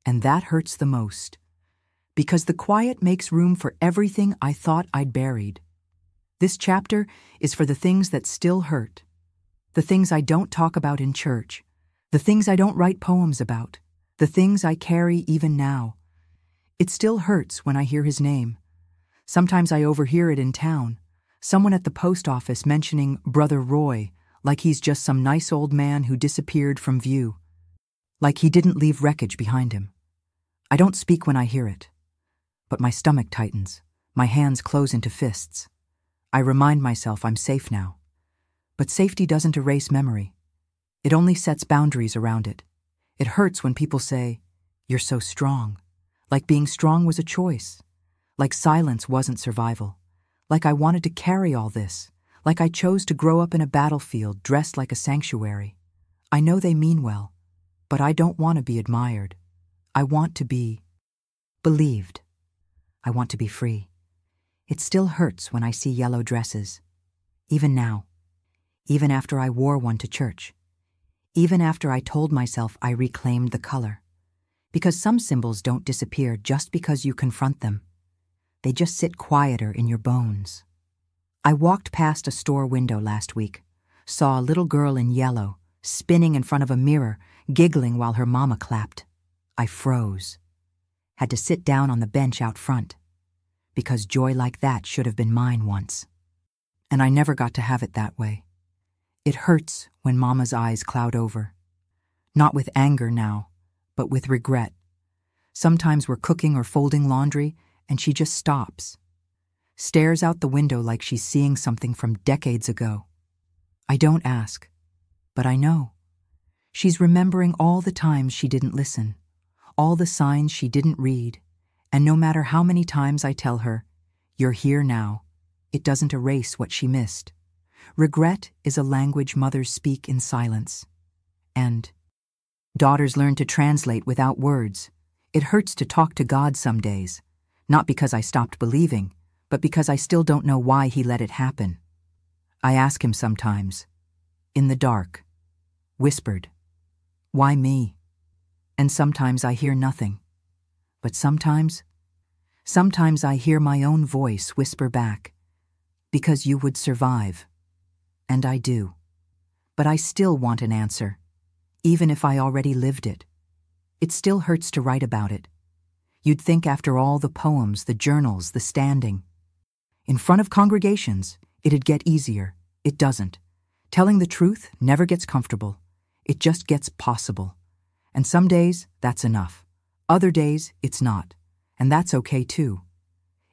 and that hurts the most, because the quiet makes room for everything I thought I'd buried. This chapter is for the things that still hurt, the things I don't talk about in church, the things I don't write poems about, the things I carry even now. It still hurts when I hear his name. Sometimes I overhear it in town, someone at the post office mentioning Brother Roy, like he's just some nice old man who disappeared from view, like he didn't leave wreckage behind him. I don't speak when I hear it, but my stomach tightens, my hands close into fists. I remind myself I'm safe now. But safety doesn't erase memory. It only sets boundaries around it. It hurts when people say, "You're so strong," like being strong was a choice, like silence wasn't survival, like I wanted to carry all this, like I chose to grow up in a battlefield dressed like a sanctuary. I know they mean well, but I don't want to be admired. I want to be believed. I want to be free. It still hurts when I see yellow dresses. Even now. Even after I wore one to church. Even after I told myself I reclaimed the color. Because some symbols don't disappear just because you confront them. They just sit quieter in your bones. I walked past a store window last week, saw a little girl in yellow, spinning in front of a mirror, giggling while her mama clapped. I froze. Had to sit down on the bench out front. Because joy like that should have been mine once. And I never got to have it that way. It hurts when Mama's eyes cloud over. Not with anger now, but with regret. Sometimes we're cooking or folding laundry, and she just stops. Stares out the window like she's seeing something from decades ago. I don't ask, but I know. She's remembering all the times she didn't listen, all the signs she didn't read, and no matter how many times I tell her, "You're here now," it doesn't erase what she missed. Regret is a language mothers speak in silence. And daughters learn to translate without words. It hurts to talk to God some days, not because I stopped believing, but because I still don't know why he let it happen. I ask him sometimes, in the dark, whispered, "Why me?" And sometimes I hear nothing. But sometimes I hear my own voice whisper back, "Because you would survive." And I do. But I still want an answer, even if I already lived it. It still hurts to write about it. You'd think after all the poems, the journals, the standing, in front of congregations, it'd get easier. It doesn't. Telling the truth never gets comfortable. It just gets possible. And some days, that's enough. Other days, it's not. And that's okay too.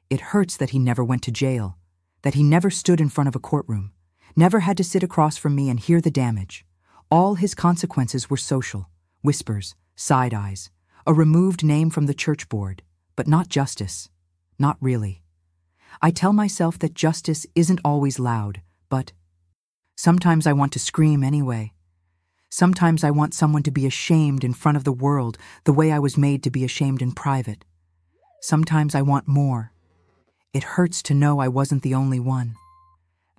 It hurts that he never went to jail, that he never stood in front of a courtroom, never had to sit across from me and hear the damage. All his consequences were social, whispers, side eyes, a removed name from the church board, but not justice. Not really. I tell myself that justice isn't always loud, but sometimes I want to scream anyway. Sometimes I want someone to be ashamed in front of the world the way I was made to be ashamed in private. Sometimes I want more. It hurts to know I wasn't the only one.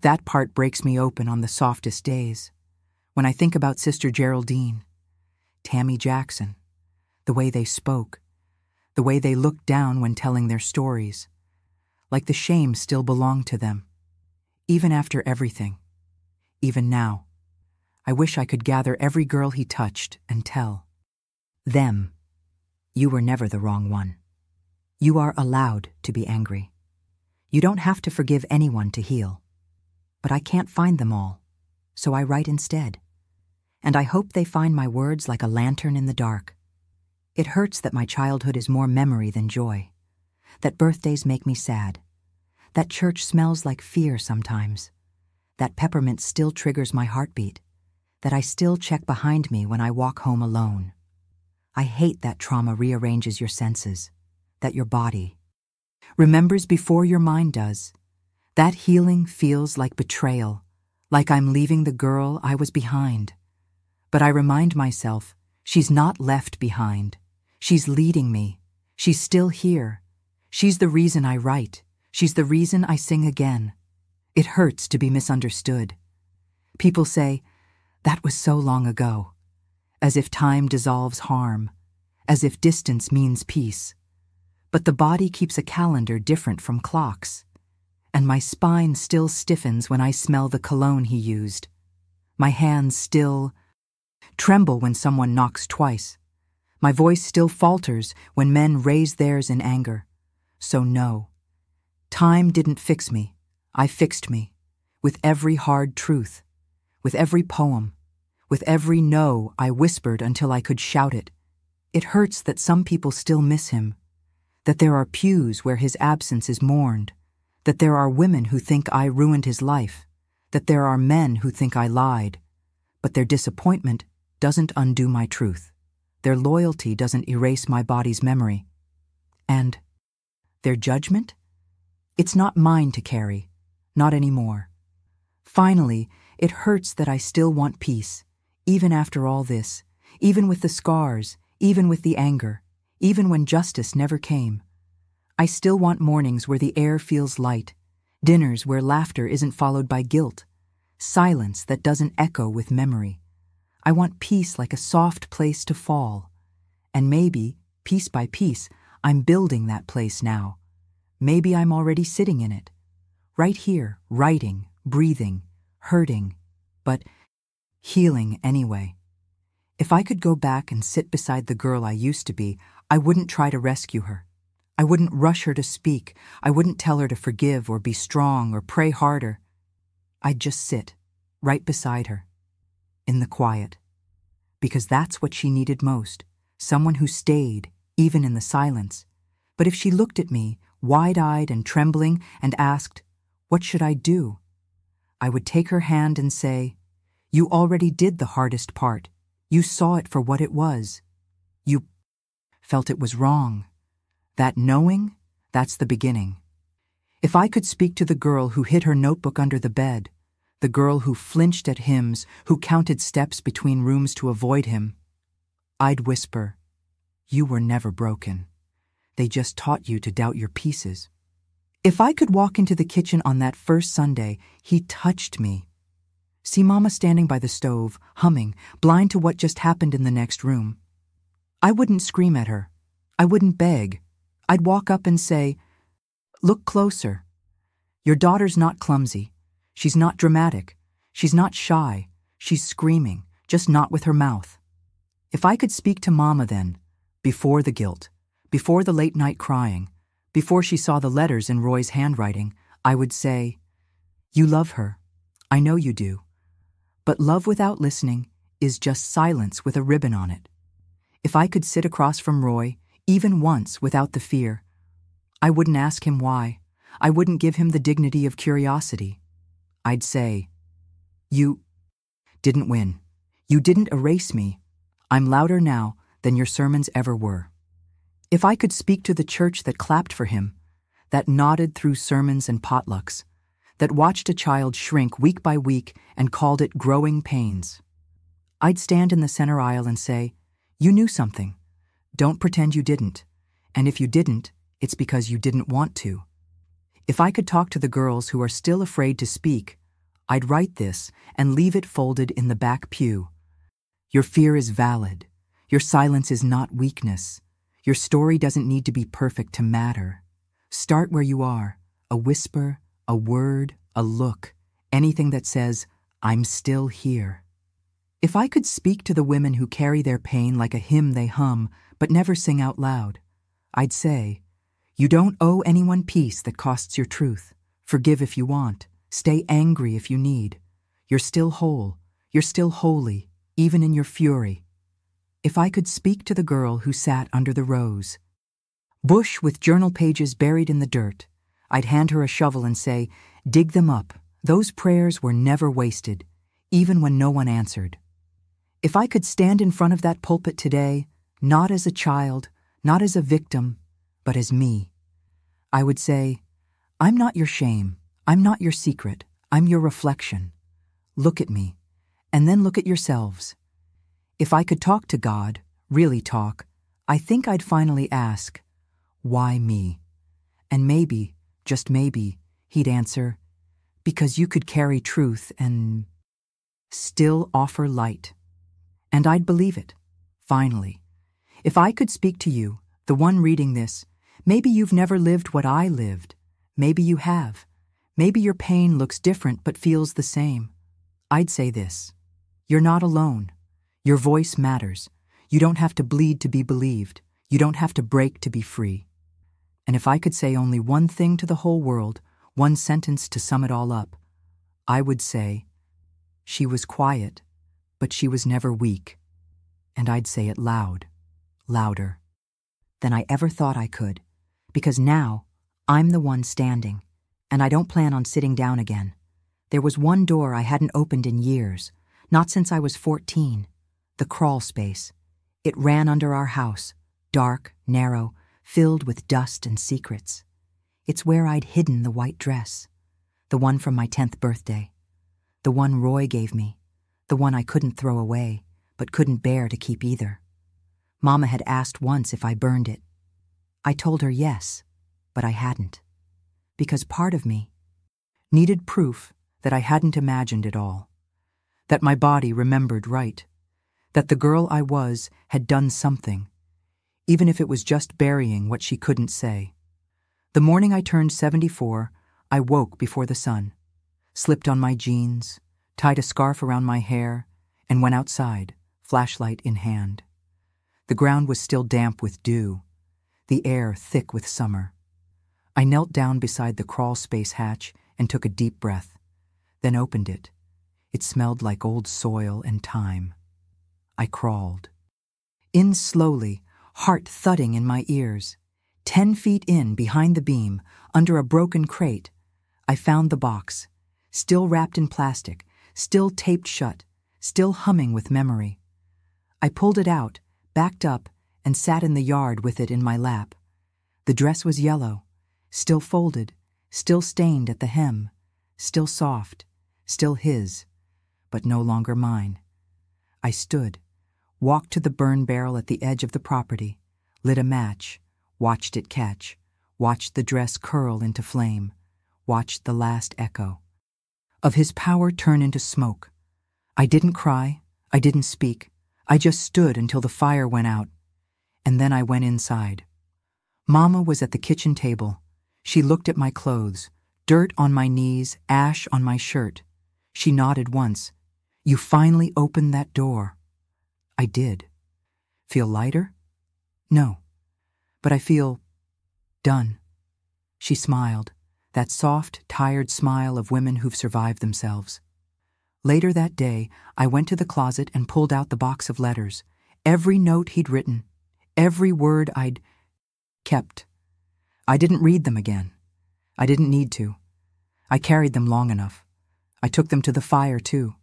That part breaks me open on the softest days. When I think about Sister Geraldine, Tammy Jackson, the way they spoke, the way they looked down when telling their stories, like the shame still belonged to them. Even after everything, even now, I wish I could gather every girl he touched and tell them, "You were never the wrong one. You are allowed to be angry. You don't have to forgive anyone to heal." But I can't find them all, so I write instead. And I hope they find my words like a lantern in the dark. It hurts that my childhood is more memory than joy, that birthdays make me sad, That church smells like fear sometimes. That peppermint still triggers my heartbeat. That I still check behind me when I walk home alone. I hate that trauma rearranges your senses, that your body remembers before your mind does. That healing feels like betrayal, like I'm leaving the girl I was behind. But I remind myself, she's not left behind. She's leading me. She's still here. She's the reason I write. She's the reason I sing again. It hurts to be misunderstood. People say, that was so long ago, as if time dissolves harm, as if distance means peace. But the body keeps a calendar different from clocks, and my spine still stiffens when I smell the cologne he used. My hands still tremble when someone knocks twice. My voice still falters when men raise theirs in anger. So no, time didn't fix me. I fixed me, with every hard truth, with every poem, with every no I whispered until I could shout it. It hurts that some people still miss him, that there are pews where his absence is mourned, that there are women who think I ruined his life, that there are men who think I lied, but their disappointment doesn't undo my truth. Their loyalty doesn't erase my body's memory. And their judgment? It's not mine to carry, not anymore. Finally, it hurts that I still want peace, even after all this, even with the scars, even with the anger, even when justice never came. I still want mornings where the air feels light, dinners where laughter isn't followed by guilt, silence that doesn't echo with memory. I want peace like a soft place to fall. And maybe, piece by piece, I'm building that place now. Maybe I'm already sitting in it. Right here, writing, breathing, hurting, but healing anyway. If I could go back and sit beside the girl I used to be, I wouldn't try to rescue her. I wouldn't rush her to speak. I wouldn't tell her to forgive or be strong or pray harder. I'd just sit, right beside her, in the quiet. Because that's what she needed most, someone who stayed, even in the silence. But if she looked at me, wide-eyed and trembling, and asked, "What should I do?" I would take her hand and say, "You already did the hardest part. You saw it for what it was. You felt it was wrong. That knowing, that's the beginning." If I could speak to the girl who hid her notebook under the bed, the girl who flinched at hymns, who counted steps between rooms to avoid him, I'd whisper, "You were never broken. They just taught you to doubt your pieces." If I could walk into the kitchen on that first Sunday, he touched me. See Mama standing by the stove, humming, blind to what just happened in the next room. I wouldn't scream at her. I wouldn't beg. I'd walk up and say, "Look closer. Your daughter's not clumsy. She's not dramatic. She's not shy. She's screaming, just not with her mouth." If I could speak to Mama then, before the guilt, before the late night crying, before she saw the letters in Roy's handwriting, I would say, "You love her. I know you do. But love without listening is just silence with a ribbon on it." If I could sit across from Roy, even once without the fear, I wouldn't ask him why. I wouldn't give him the dignity of curiosity. I'd say, "You didn't win. You didn't erase me. I'm louder now than your sermons ever were." If I could speak to the church that clapped for him, that nodded through sermons and potlucks, that watched a child shrink week by week and called it growing pains, I'd stand in the center aisle and say, "You knew something. Don't pretend you didn't. And if you didn't, it's because you didn't want to." If I could talk to the girls who are still afraid to speak, I'd write this and leave it folded in the back pew. Your fear is valid. Your silence is not weakness. Your story doesn't need to be perfect to matter. Start where you are, a whisper, a word, a look, anything that says, "I'm still here." If I could speak to the women who carry their pain like a hymn they hum but never sing out loud, I'd say, "You don't owe anyone peace that costs your truth. Forgive if you want. Stay angry if you need. You're still whole. You're still holy, even in your fury." If I could speak to the girl who sat under the rose, bush with journal pages buried in the dirt, I'd hand her a shovel and say, "Dig them up." Those prayers were never wasted, even when no one answered. If I could stand in front of that pulpit today, not as a child, not as a victim, but as me, I would say, "I'm not your shame. I'm not your secret. I'm your reflection. Look at me, and then look at yourselves." If I could talk to God, really talk, I think I'd finally ask, "Why me?" And maybe, just maybe, he'd answer, "Because you could carry truth and still offer light." And I'd believe it, finally. If I could speak to you, the one reading this, maybe you've never lived what I lived. Maybe you have. Maybe your pain looks different but feels the same. I'd say this: you're not alone. Your voice matters. You don't have to bleed to be believed. You don't have to break to be free. And if I could say only one thing to the whole world, one sentence to sum it all up, I would say, she was quiet, but she was never weak. And I'd say it loud, louder than I ever thought I could, because now I'm the one standing, and I don't plan on sitting down again. There was one door I hadn't opened in years, not since I was 14, the crawl space. It ran under our house, dark, narrow, filled with dust and secrets. It's where I'd hidden the white dress, the one from my 10th birthday, the one Roy gave me, the one I couldn't throw away, but couldn't bear to keep either. Mama had asked once if I burned it. I told her yes, but I hadn't, because part of me needed proof that I hadn't imagined it all, that my body remembered right, that the girl I was had done something, even if it was just burying what she couldn't say. The morning I turned 74, I woke before the sun, slipped on my jeans, tied a scarf around my hair, and went outside, flashlight in hand. The ground was still damp with dew, the air thick with summer. I knelt down beside the crawl space hatch and took a deep breath, then opened it. It smelled like old soil and time. I crawled. In slowly, heart thudding in my ears. 10 feet in, behind the beam, under a broken crate, I found the box, still wrapped in plastic, still taped shut, still humming with memory. I pulled it out, backed up, and sat in the yard with it in my lap. The dress was yellow, still folded, still stained at the hem, still soft, still his, but no longer mine. I stood, walked to the burn barrel at the edge of the property, lit a match, watched it catch, watched the dress curl into flame, watched the last echo of his power turn into smoke. I didn't cry, I didn't speak, I just stood until the fire went out, and then I went inside. Mama was at the kitchen table. She looked at my clothes, dirt on my knees, ash on my shirt. She nodded once. "You finally opened that door." I did. Feel lighter? No. But I feel done. She smiled, that soft, tired smile of women who've survived themselves. Later that day, I went to the closet and pulled out the box of letters, every note he'd written, every word I'd kept. I didn't read them again. I didn't need to. I carried them long enough. I took them to the fire, too.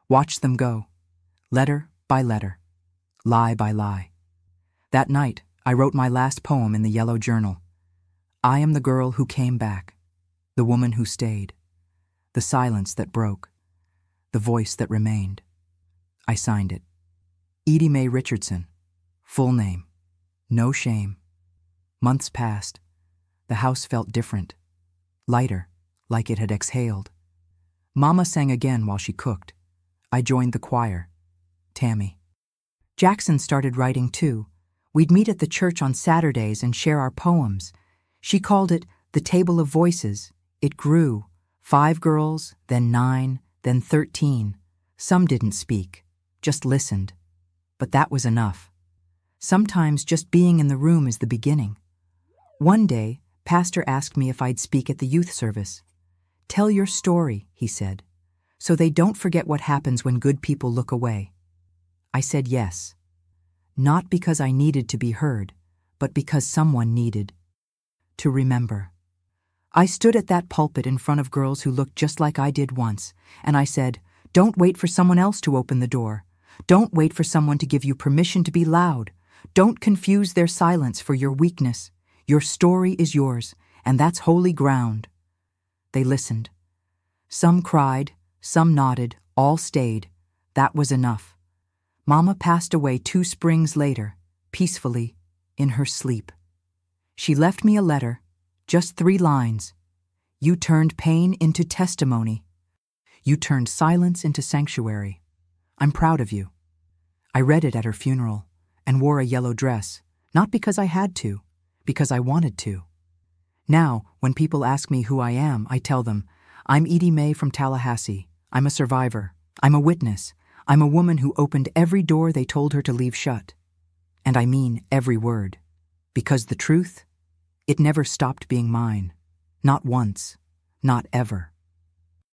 Watched them go, letter by letter, lie by lie. That night, I wrote my last poem in the yellow journal. I am the girl who came back, the woman who stayed, the silence that broke, the voice that remained. I signed it. Edie Mae Richardson, full name, no shame. Months passed. The house felt different, lighter, like it had exhaled. Mama sang again while she cooked. I joined the choir. Tammy. Jackson started writing too. We'd meet at the church on Saturdays and share our poems. She called it the Table of Voices. It grew. 5 girls, then 9, then 13. Some didn't speak, just listened. But that was enough. Sometimes just being in the room is the beginning. One day, Pastor asked me if I'd speak at the youth service. "Tell your story," he said, "so they don't forget what happens when good people look away." I said yes. Not because I needed to be heard, but because someone needed to remember. I stood at that pulpit in front of girls who looked just like I did once, and I said, "Don't wait for someone else to open the door. Don't wait for someone to give you permission to be loud. Don't confuse their silence for your weakness. Your story is yours, and that's holy ground." They listened. Some cried, some nodded, all stayed. That was enough. Mama passed away 2 springs later, peacefully, in her sleep. She left me a letter, just 3 lines. You turned pain into testimony. You turned silence into sanctuary. I'm proud of you. I read it at her funeral and wore a yellow dress, not because I had to, because I wanted to. Now, when people ask me who I am, I tell them, I'm Edie Mae from Tallahassee. I'm a survivor. I'm a witness. I'm a woman who opened every door they told her to leave shut. And I mean every word. Because the truth, it never stopped being mine. Not once. Not ever.